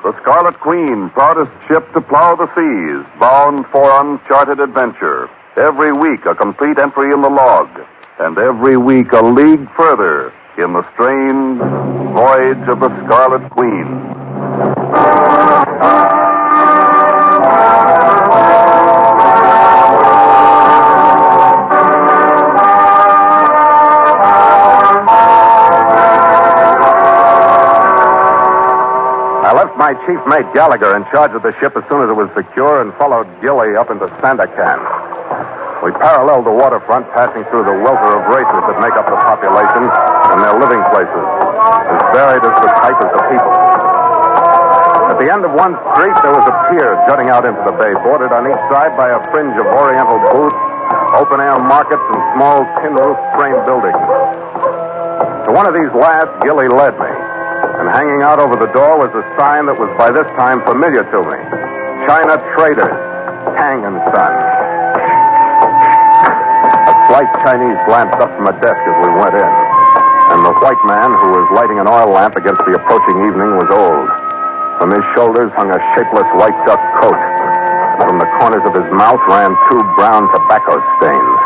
The Scarlet Scarlet Queen, proudest ship to plow the seas, bound for uncharted adventure. Every week a complete entry in the log, and every week a league further in the strange voyage of the Scarlet Queen. I left my chief mate Gallagher in charge of the ship as soon as it was secure and followed Gilly up into Sandakan. We paralleled the waterfront, passing through the welter of races that make up the population and their living places, as varied as the type as the people. At the end of one street, there was a pier jutting out into the bay, bordered on each side by a fringe of oriental booths, open-air markets, and small tin-roof frame buildings. To one of these last, Gilly led me. And hanging out over the door was a sign that was by this time familiar to me. China Traders, Tang and Son. A slight Chinese glanced up from a desk as we went in. And the white man who was lighting an oil lamp against the approaching evening was old. From his shoulders hung a shapeless white duck coat. And from the corners of his mouth ran two brown tobacco stains.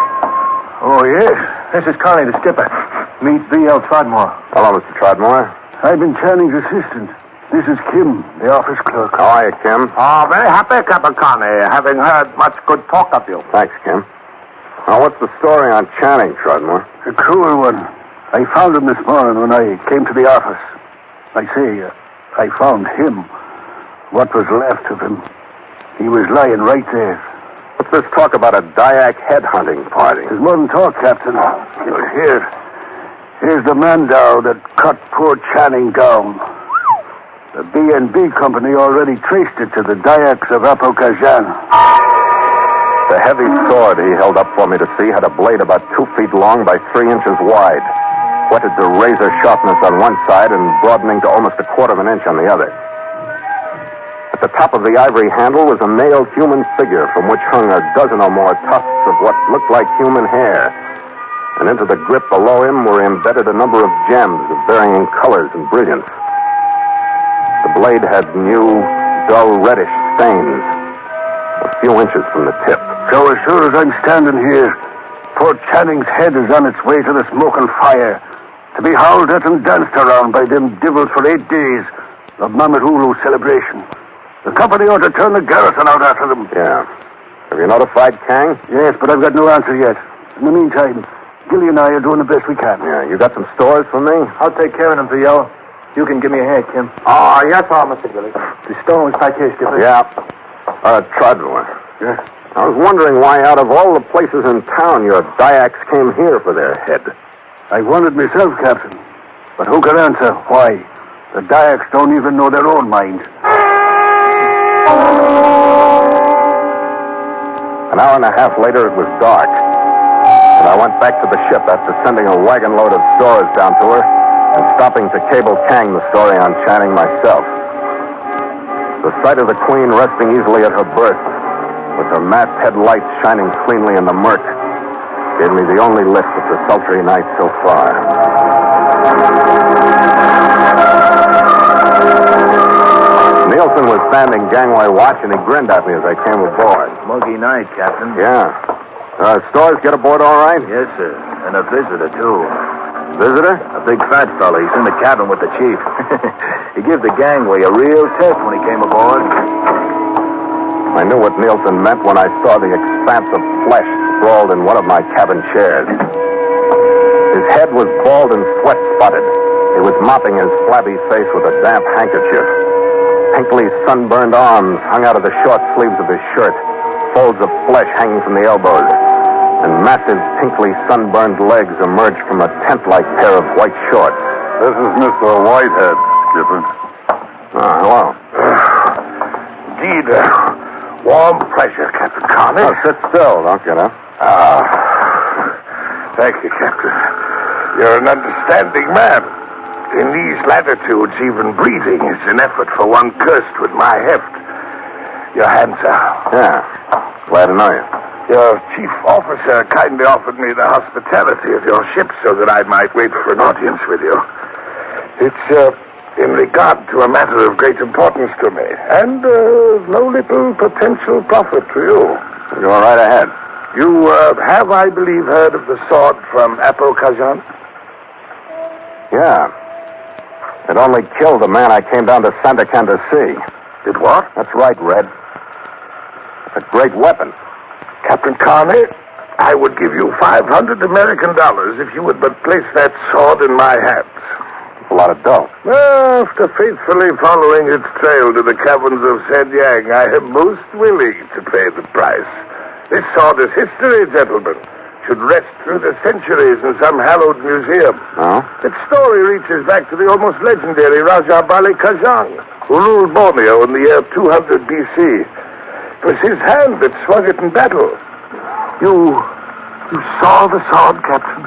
Oh, yes? This is Connie, the skipper. Meet V.L. Trodmore. Hello, Mr. Trodmore. I've been Channing's assistant. This is Kim, the office clerk. How are you, Kim? Oh, very happy, Captain Connie, having heard much good talk of you. Thanks, Kim. Now, what's the story on Channing, Trodmore? A cruel one. I found him this morning when I came to the office. I say, I found him. What was left of him. He was lying right there. What's this talk about a Dyak headhunting party? There's more than talk, Captain. Here's the Mandow that cut poor Channing down. The B&B company already traced it to the Dyaks of Apokajan. The heavy sword he held up for me to see had a blade about 2 feet long by 3 inches wide, whetted to razor sharpness on one side and broadening to almost 1/4 inch on the other. At the top of the ivory handle was a mailed human figure from which hung a dozen or more tufts of what looked like human hair. And into the grip below him were embedded a number of gems of varying colors and brilliance. The blade had new, dull reddish stains, a few inches from the tip. So as sure as I'm standing here, poor Channing's head is on its way to the smoking fire, to be howled at and danced around by them devils for 8 days of Mamadhulu celebration. The company ought to turn the garrison out after them. Yeah. Have you notified Kang? Yes, but I've got no answer yet. In the meantime, Gilly and I are doing the best we can. Yeah, you got some stores for me? I'll take care of them, V.O. You can give me a hand, Kim. Oh, yes, sir, Mr. Gilly. The stone was back here, Skipper. Yeah. Trodmore. Yes? I was wondering why out of all the places in town your Dyaks came here for their head. I wondered myself, Captain. But who can answer why? The Dyaks don't even know their own mind. An hour and a half later, it was dark. And I went back to the ship after sending a wagon load of stores down to her and stopping to cable Kang the story on Channing myself. The sight of the Queen resting easily at her berth, with her masthead lights shining cleanly in the murk, gave me the only lift of the sultry night so far. Nielsen was standing gangway watch, and he grinned at me as I came aboard. Muggy night, Captain. Yeah. Stores get aboard all right? Yes, sir. And a visitor, too. Visitor? A big fat fella. He's in the cabin with the chief. He gave the gangway a real test when he came aboard. I knew what Nielsen meant when I saw the expanse of flesh sprawled in one of my cabin chairs. His head was bald and sweat-spotted. He was mopping his flabby face with a damp handkerchief. Pinkly sunburned arms hung out of the short sleeves of his shirt, folds of flesh hanging from the elbows, and massive, pinkly sunburned legs emerged from a tent-like pair of white shorts. This is Mr. Whitehead, Skipper. Hello. Indeed, warm pleasure, Captain Connie. Oh, sit still. Don't get up. Thank you, Captain. You're an understanding man. In these latitudes, even breathing is an effort for one cursed with my heft. Your hands are. Yeah. Glad to know you. Your chief officer kindly offered me the hospitality of your ship so that I might wait for an audience with you. It's in regard to a matter of great importance to me, and no little potential profit to you. Go right ahead. You have, I believe, heard of the sword from Apo Kazan? Yeah. It only killed the man I came down to Sandakan to see. Did what? That's right, Red. It's a great weapon. Captain Carney, I would give you $500 American if you would but place that sword in my hands. A lot of dough. After faithfully following its trail to the caverns of Shenyang, I am most willing to pay the price. This sword is history, gentlemen. Should rest through the centuries in some hallowed museum. Oh? Its story reaches back to the almost legendary Raja Bali Kajang, who ruled Borneo in the year 200 BC. It was his hand that swung it in battle. You saw the sword, Captain?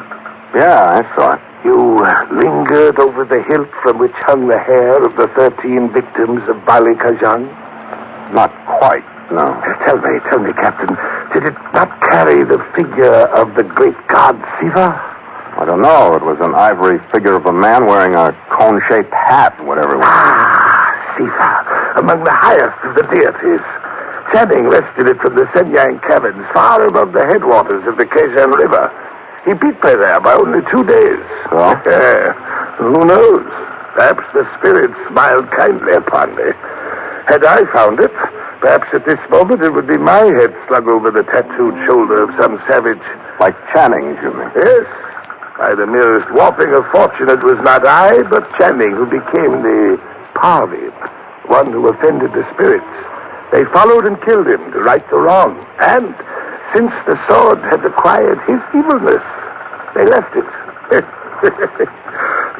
Yeah, I saw it. You lingered over the hilt from which hung the hair of the 13 victims of Bali Kajang? Not quite, no. Tell me, Captain, did it not carry the figure of the great god Siva? I don't know. It was an ivory figure of a man wearing a cone-shaped hat, whatever it was. Siva, among the highest of the deities. Channing wrested it from the Shenyang caverns, far above the headwaters of the Kazan River. He beat me there by only 2 days. Oh? Who knows? Perhaps the spirit smiled kindly upon me. Had I found it, perhaps at this moment it would be my head slung over the tattooed shoulder of some savage. Like Channing's, you mean? Yes. By the merest warping of fortune, it was not I, but Channing who became the Parvi, one who offended the spirits. They followed and killed him to right the wrong. And since the sword had acquired his evilness, they left it.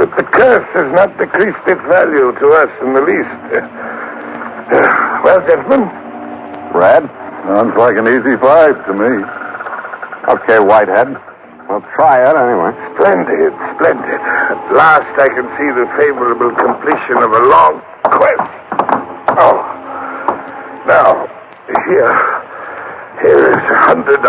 But the curse has not decreased its value to us in the least. Well, gentlemen? Red? Sounds like an easy fight to me. Okay, Whitehead. We'll try it anyway. Splendid. At last I can see the favorable completion of a long quest. Oh. Now, here is $100.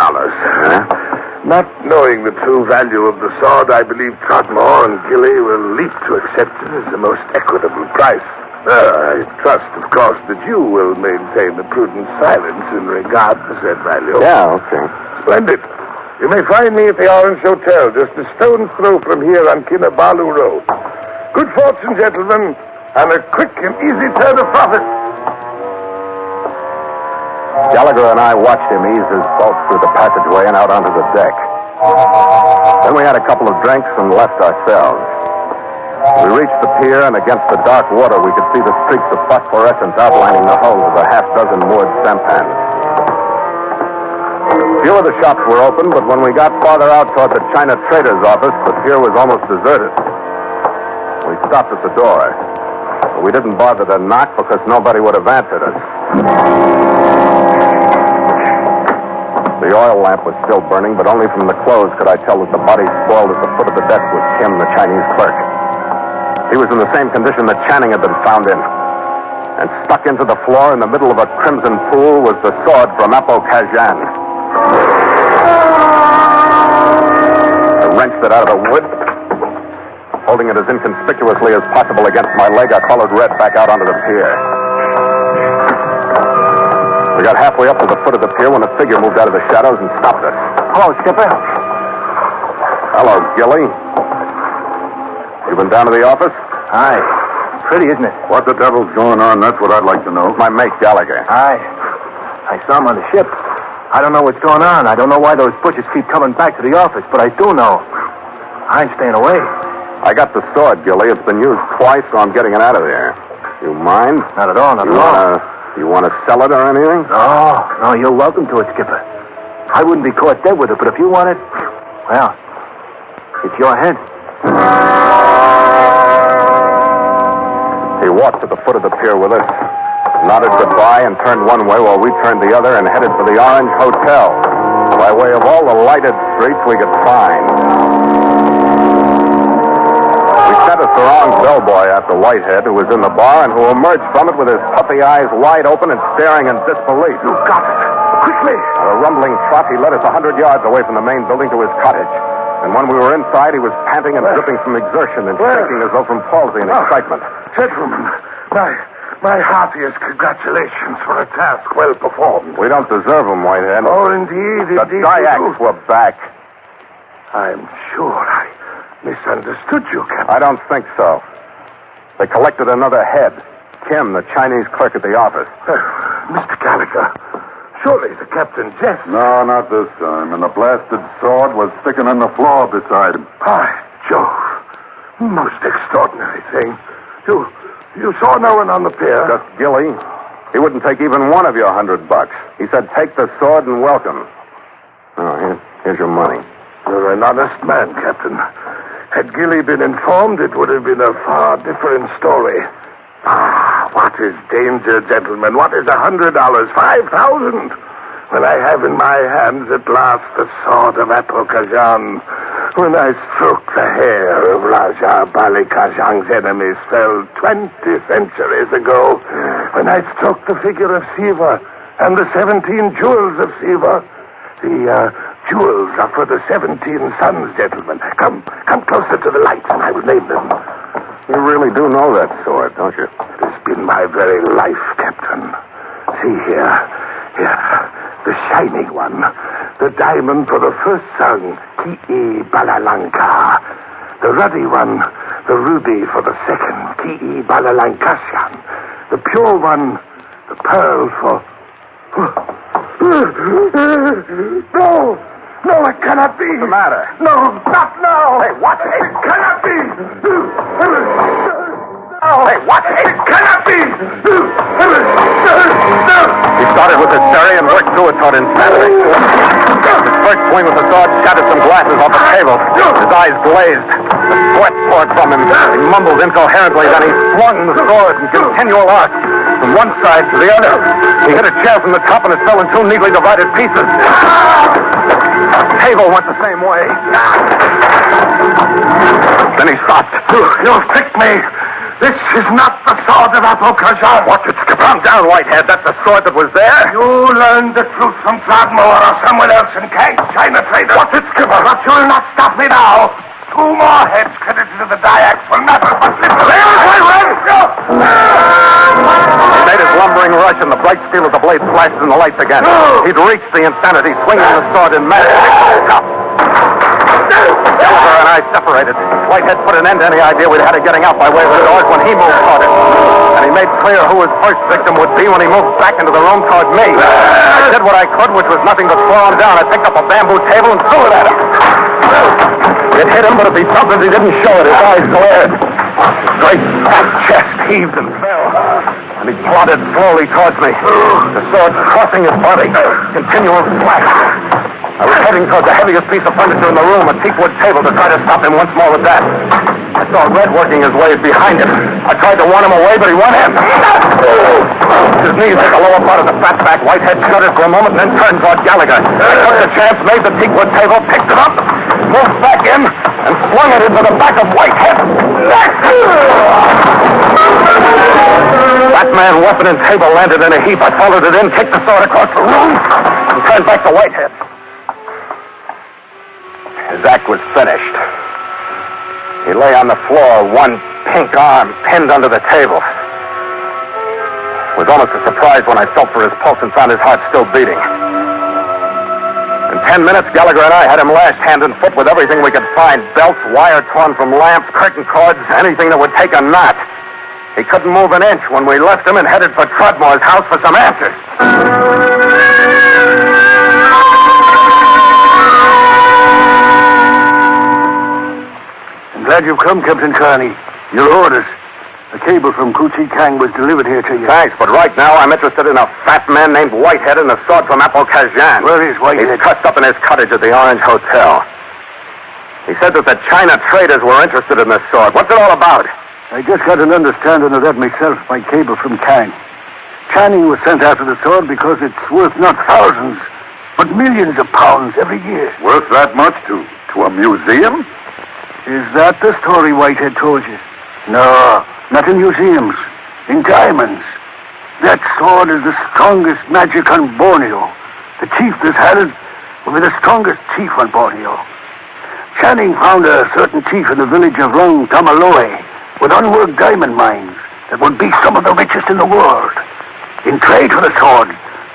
Not knowing the true value of the sword, I believe Trotmore and Gilly will leap to accept it as the most equitable price. I trust, of course, that you will maintain a prudent silence in regard to said value. Yeah, okay. Splendid. You may find me at the Orange Hotel, just a stone's throw from here on Kinabalu Road. Good fortune, gentlemen, and a quick and easy turn of profit. Gallagher and I watched him ease his boat through the passageway and out onto the deck. Then we had a couple of drinks and left ourselves. We reached the pier, and against the dark water we could see the streaks of phosphorescence outlining the hulls of a half-dozen moored sampans. Few of the shops were open, but when we got farther out toward the China trader's office, the pier was almost deserted. We stopped at the door. But we didn't bother to knock because nobody would have answered us. The oil lamp was still burning, but only from the clothes could I tell that the body spoiled at the foot of the desk was Kim, the Chinese clerk. He was in the same condition that Channing had been found in. And stuck into the floor in the middle of a crimson pool was the sword from Apo Kazan. I wrenched it out of the wood. Holding it as inconspicuously as possible against my leg, I followed Red back out onto the pier. We got halfway up to the foot of the pier when a figure moved out of the shadows and stopped us. Hello, Skipper. Hello, Gilly. You been down to the office? Aye. Pretty, isn't it? What the devil's going on? That's what I'd like to know. My mate, Gallagher. Aye. I saw him on the ship. I don't know what's going on. I don't know why those butchers keep coming back to the office, but I do know. I ain't staying away. I got the sword, Gilly. It's been used twice, so I'm getting it out of there. You mind? Not at all, not at all. You want to sell it or anything? No, you're welcome to it, Skipper. I wouldn't be caught dead with it, but if you want it, well, it's your head. He walked to the foot of the pier with us, nodded goodbye, and turned one way while we turned the other and headed for the Orange Hotel, by way of all the lighted streets we could find. We sent a sarong bellboy after Whitehead, who was in the bar and who emerged from it with his puppy eyes wide open and staring in disbelief. You got it. Quickly. At a rumbling trot, he led us 100 yards away from the main building to his cottage. And when we were inside, he was panting and dripping from exertion and shaking as though from palsy and excitement. Gentlemen, my heartiest congratulations for a task well performed. We don't deserve them, Whitehead. Oh, indeed. The Dyaks were back. I'm sure I misunderstood you, Captain. I don't think so. They collected another head. Kim, the Chinese clerk at the office. Mr. Gallagher, surely the captain jests. No, not this time. And the blasted sword was sticking on the floor beside him. By Jove. Most extraordinary thing. You saw no one on the pier? Just Gilly. He wouldn't take even one of your $100. He said, take the sword and welcome. Oh, here's your money. You're an honest man, Captain. Had Gilly been informed, it would have been a far different story. What is danger, gentlemen? What is $100? 5,000? When I have in my hands at last the sword of Apokhajan, when I stroke the hair of Raja Bali Kajang's enemies fell 20 centuries ago, when I stroke the figure of Siva and the 17 jewels of Siva, the jewels are for the 17 sons, gentlemen. Come closer to the light, and I will name them. You really do know that sword, don't you? It has been my very life, Captain. See here. The shining one. The diamond for the first son, Ki Balalanka. The ruddy one, the ruby for the second, Ki Balalankasyan. The pure one, the pearl for... No, it cannot be. What's the matter? No, not now. Hey, what? It cannot be. Hey, what? It cannot be. He started with hysteria and worked through it toward insanity. His first swing with the sword shattered some glasses off the table. His eyes blazed. The sweat poured from him. He mumbled incoherently, then he flung the sword in continual arc from one side to the other. He hit a chair from the top and it fell in two neatly divided pieces. The table went the same way. Then he stopped. You've tricked me. This is not the sword of Apokhajan. Watch it, skip. Calm down, Whitehead. That's the sword that was there. You learned the truth from Throgmorton or someone else in Kang, China trader. Watch it, Skipper. But you'll not stop me now. 2 more heads credited to the Dyaks will never but little. He made his lumbering rush, and the bright steel of the blade flashed in the lights again. He'd reached the insanity, swinging the sword in mad Gallagher and I separated. Whitehead put an end to any idea we'd had of getting out by way of the doors when he moved toward it. And he made clear who his first victim would be when he moved back into the room toward me. I did what I could, which was nothing but slow him down. I picked up a bamboo table and threw it at him. It hit him, but if he jumped it, he didn't show it. His eyes glared. His great fat chest heaved and fell. And he plodded slowly towards me, the sword crossing his body. Continual slash. I was heading toward the heaviest piece of furniture in the room, a teakwood table, to try to stop him once more with that. I saw Red working his ways behind him. I tried to warn him away, but he won him. His knees hit the lower part of the fat back. Whitehead shuddered for a moment and then turned toward Gallagher. I took the chance, made the teakwood table, picked it up, moved back in, and swung it into the back of Whitehead. That man, weapon, and table landed in a heap. I followed it in, kicked the sword across the room, and turned back to Whitehead. His act was finished. He lay on the floor, one pink arm pinned under the table. It was almost a surprise when I felt for his pulse and found his heart still beating. In 10 minutes, Gallagher and I had him lashed hand and foot with everything we could find. Belts, wire torn from lamps, curtain cords, anything that would take a knot. He couldn't move an inch when we left him and headed for Trudmore's house for some answers. Glad you've come, Captain Carney. Your orders. A cable from Kuchi Kang was delivered here to you. Thanks, but right now I'm interested in a fat man named Whitehead and a sword from Apokhajan. Where is Whitehead? He's trussed up in his cottage at the Orange Hotel. He said that the China traders were interested in this sword. What's it all about? I just got an understanding of that myself by cable from Kang. Channing was sent after the sword because it's worth not thousands, but millions of pounds every year. Worth that much to a museum? Is that the story Whitehead told you? No, not in museums. In diamonds. That sword is the strongest magic on Borneo. The chief that had it will be the strongest chief on Borneo. Channing found a certain chief in the village of Long Tamaloi with unworked diamond mines that would be some of the richest in the world. In trade for the sword,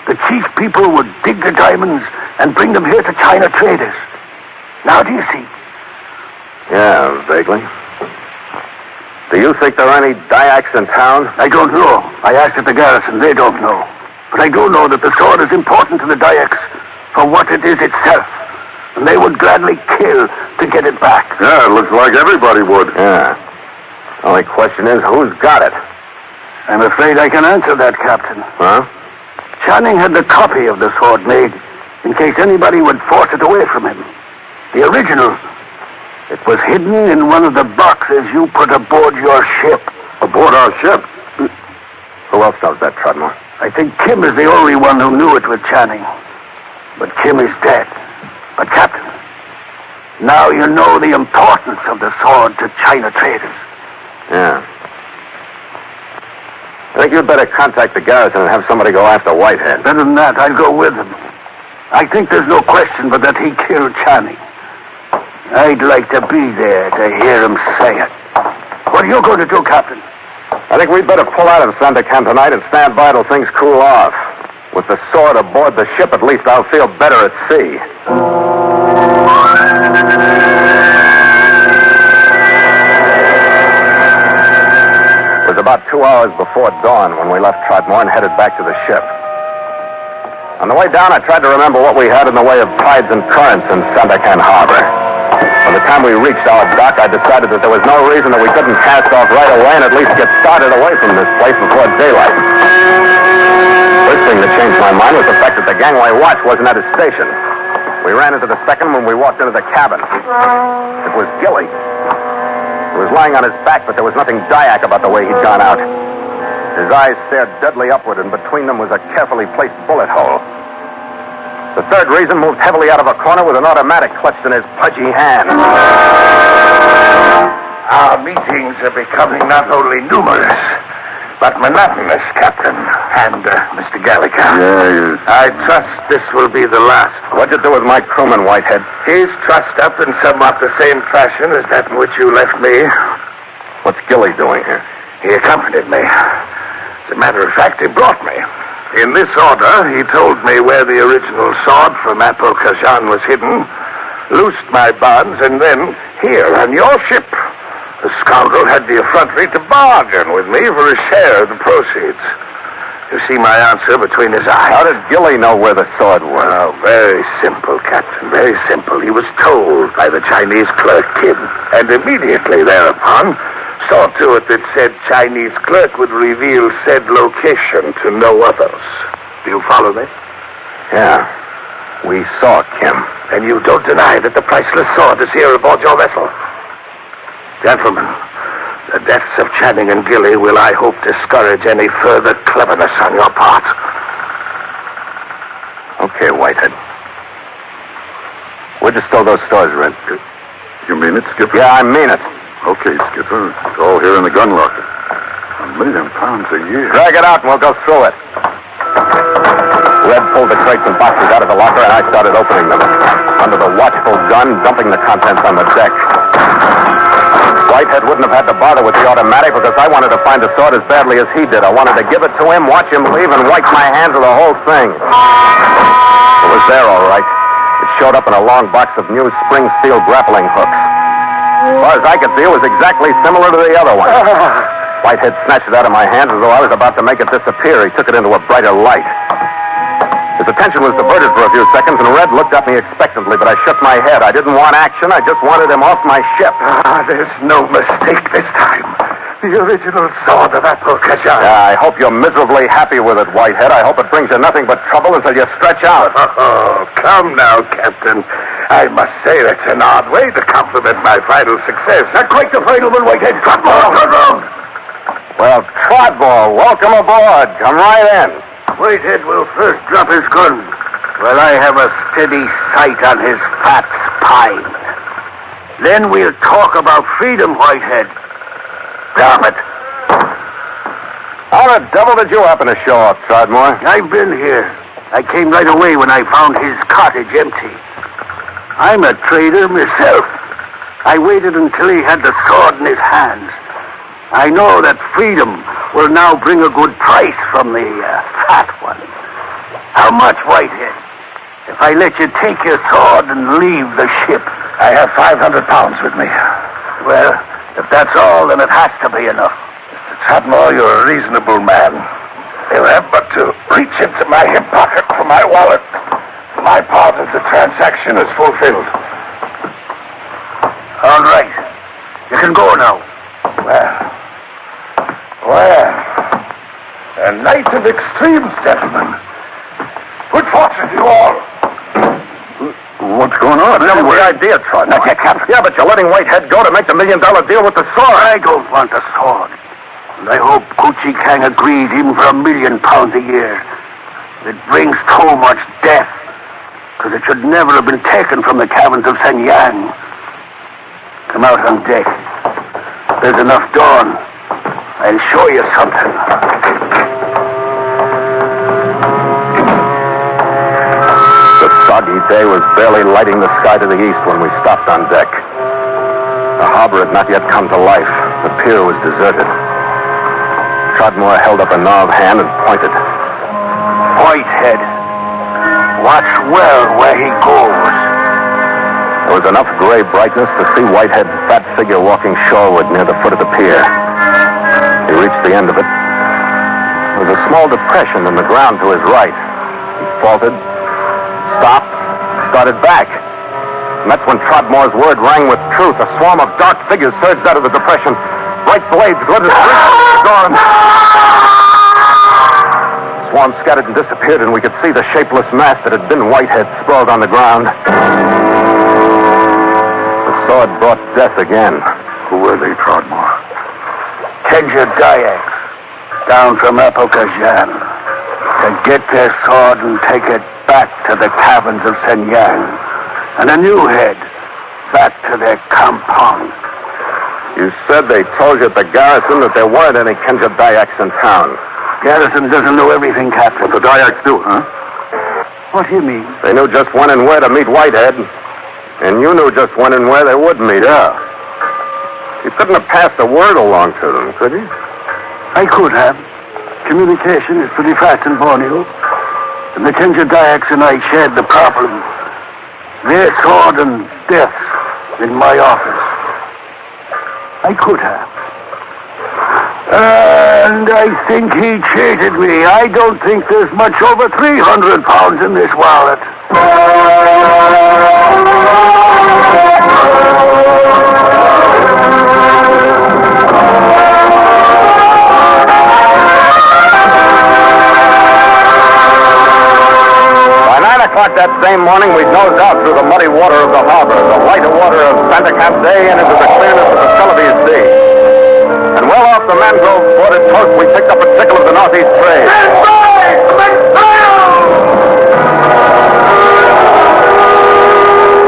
the chief people would dig the diamonds and bring them here to China traders. Now do you see? Yeah, vaguely. Do you think there are any Dayaks in town? I don't know. I asked at the garrison. They don't know. But I do know that the sword is important to the Dayaks for what it is itself. And they would gladly kill to get it back. Yeah, it looks like everybody would. Yeah. Only question is, who's got it? I'm afraid I can answer that, Captain. Huh? Channing had the copy of the sword made in case anybody would force it away from him. The original, it was hidden in one of the boxes you put aboard your ship. Aboard our ship? Who else knows that, Trudmore? I think Kim is the only one who knew it with Channing. But Kim is dead. But, Captain, now you know the importance of the sword to China traders. Yeah. I think you'd better contact the garrison and have somebody go after Whitehead. Better than that, I'll go with him. I think there's no question but that he killed Channing. I'd like to be there to hear him say it. What are you going to do, Captain? I think we'd better pull out of Sandakan tonight and stand by till things cool off. With the sword aboard the ship, at least I'll feel better at sea. It was about 2 hours before dawn when we left Trotmore and headed back to the ship. On the way down, I tried to remember what we had in the way of tides and currents in Sandakan Harbor. By the time we reached our dock, I decided that there was no reason that we couldn't cast off right away and at least get started away from this place before daylight. First thing that changed my mind was the fact that the gangway watch wasn't at his station. We ran into the second when we walked into the cabin. It was Gilly. He was lying on his back, but there was nothing Dyak about the way he'd gone out. His eyes stared deadly upward, and between them was a carefully placed bullet hole. The third reason moved heavily out of a corner with an automatic clutched in his pudgy hand. Our meetings are becoming not only numerous, but monotonous, Captain, and Mr. Gallagher. Yes. I trust this will be the last. What'd you do with my crewman, Whitehead? He's trussed up in somewhat the same fashion as that in which you left me. What's Gilly doing here? He accompanied me. As a matter of fact, he brought me. In this order, he told me where the original sword from Apo Kajan was hidden, loosed my bonds, and then, here, on your ship, the scoundrel had the effrontery to bargain with me for a share of the proceeds. You see my answer between his eyes. How did Gilly know where the sword was? Oh, very simple, Captain, very simple. He was told by the Chinese clerk, Kim, and immediately thereupon saw to it that said Chinese clerk would reveal said location to no others. Do you follow me? Yeah. We saw Kim. And you don't deny that the priceless sword is here aboard your vessel? Gentlemen, the deaths of Channing and Gilly will, I hope, discourage any further cleverness on your part. Okay, Whitehead. Where'd you store those stores, Red? You mean it, Skipper? Yeah, I mean it. Okay, Skipper. It's all here in the gun locker. £1 million a year. Drag it out and we'll go through it. Red pulled the crates and boxes out of the locker and I started opening them. Under the watchful gun, dumping the contents on the deck. Whitehead wouldn't have had to bother with the automatic because I wanted to find the sword as badly as he did. I wanted to give it to him, watch him leave, and wipe my hands of the whole thing. It was there, all right. It showed up in a long box of new spring steel grappling hooks. As far as I could see, it was exactly similar to the other one. Whitehead snatched it out of my hands as though I was about to make it disappear. He took it into a brighter light. His attention was diverted for a few seconds, and Red looked at me expectantly, but I shook my head. I didn't want action. I just wanted him off my ship. There's no mistake this time. The original sword of Apo Kajan. I hope you're miserably happy with it, Whitehead. I hope it brings you nothing but trouble until you stretch out. Oh, come now, Captain. I must say that's an odd way to compliment my final success. Quite the final one, Whitehead. Trotmore! Well, Trotmore, welcome aboard. Come right in. Whitehead will first drop his gun while I have a steady sight on his fat spine. Then we'll talk about freedom, Whitehead. Damn it. How the devil did you happen to show up, Trotmore? I've been here. I came right away when I found his cottage empty. I'm a trader myself. I waited until he had the sword in his hands. I know that freedom will now bring a good price from the fat one. How much, Whitehead? If I let you take your sword and leave the ship? I have 500 pounds with me. Well, if that's all, then it has to be enough. Mr. Tadmor, you're a reasonable man. You'll have but to reach into my hip pocket for my wallet. My part of the transaction is fulfilled. All right. You can go now. Well, a night of extremes, gentlemen. Good fortune to you all. What's going on? That was the idea, Trot. Not yet, Captain. Yeah, but you're letting Whitehead go to make the $1 million deal with the sword. I don't want the sword. And I hope Kuchi Kang agrees even for £1 million a year. It brings too much death. Because it should never have been taken from the caverns of Shenyang. Come out on deck. There's enough dawn. I'll show you something. The soggy day was barely lighting the sky to the east when we stopped on deck. The harbor had not yet come to life. The pier was deserted. Trodmore held up a gnarled hand and pointed. Whitehead. Watch well where he goes. There was enough gray brightness to see Whitehead's fat figure walking shoreward near the foot of the pier. He reached the end of it. There was a small depression in the ground to his right. He faltered, stopped, started back. And that's when Trodmore's word rang with truth. A swarm of dark figures surged out of the depression. Bright blades glittered gone. The swarm scattered and disappeared, and we could see the shapeless mass that had been Whitehead sprawled on the ground. The sword brought death again. Who were they, Trodmore? Kenja Dayaks, down from Apokajan, to get their sword and take it back to the caverns of Shenyang, and a new head back to their compound. You said they told you at the garrison that there weren't any Kenja Dayaks in town. Garrison doesn't know everything, Captain. The Dayaks do, huh? What do you mean? They knew just when and where to meet Whitehead, and you knew just when and where they would meet. Yeah. You couldn't have passed a word along to them, could you? I could have. Communication is pretty fast in Borneo. And the Kenja Dayaks and I shared the problem. Their sword and death in my office. I could have. And I think he cheated me. I don't think there's much over 300 pounds in this wallet. That same morning, we nosed out through the muddy water of the harbor, the lighter water of Santa Café, and into the clearness of the Celebes Sea. And well off the mangrove bordered coast, we picked up a trickle of the northeast trade.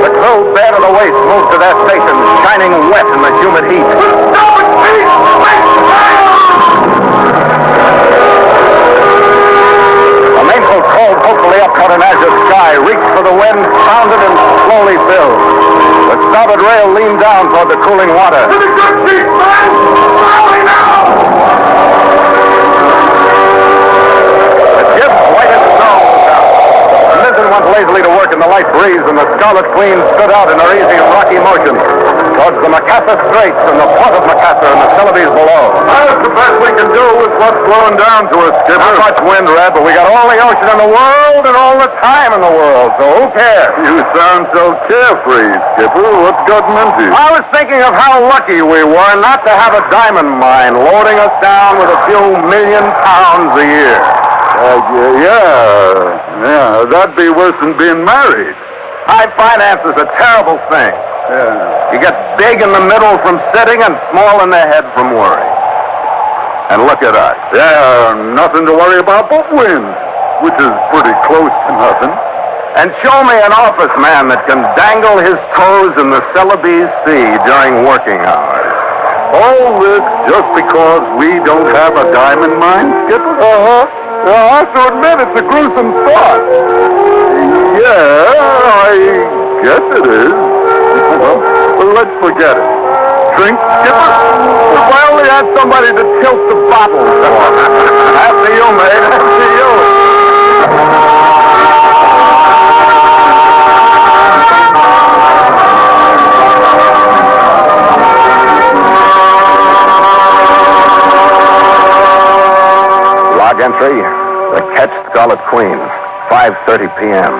The crew, bare to the waist, moved to their stations, shining wet in the humid heat. The mainsail crawled hopefully up toward an azure sky, reached for the wind, pounded, and slowly filled. The starboard rail leaned down toward the cooling water. To the good seat, man! Slowly now! The ship, white as snow, was out. The mizzen went lazily to work in the light breeze, and the Scarlet Queen stood out in her easy, rocky motion towards the Macassar Straits and the port of Macassar and the Celebes below. That's the best we can do with what's blowing down to us, Skipper. Not much wind, Red, but we got all the ocean in the world and all the time in the world, so who cares? You sound so carefree, Skipper. What's gotten into you? I was thinking of how lucky we were not to have a diamond mine loading us down with a few $1 million a year. Yeah, that'd be worse than being married. High finance is a terrible thing. Yeah. You get big in the middle from sitting and small in the head from worry. And look at us. Yeah, nothing to worry about but wind, which is pretty close to nothing. And show me an office man that can dangle his toes in the Celebes Sea during working hours. All this just because we don't have a diamond mine, Skipper? Uh-huh. I have to admit, it's a gruesome thought. Yeah, I guess it is. Well, let's forget it. Drink, Skipper? If I only had somebody to tilt the bottle for. After you, mate. After you. Log entry, the Ketch Scarlet Queen, 5:30 p.m.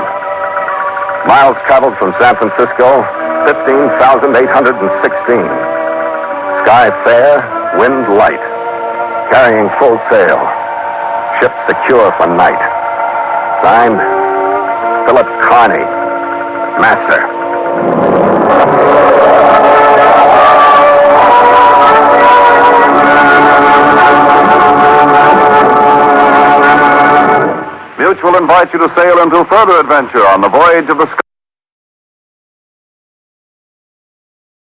Miles traveled from San Francisco, 15,816. Sky fair, wind light. Carrying full sail. Ship secure for night. Signed, Philip Carney, Master. Mutual invites you to sail into further adventure on the Voyage of the Scarlet.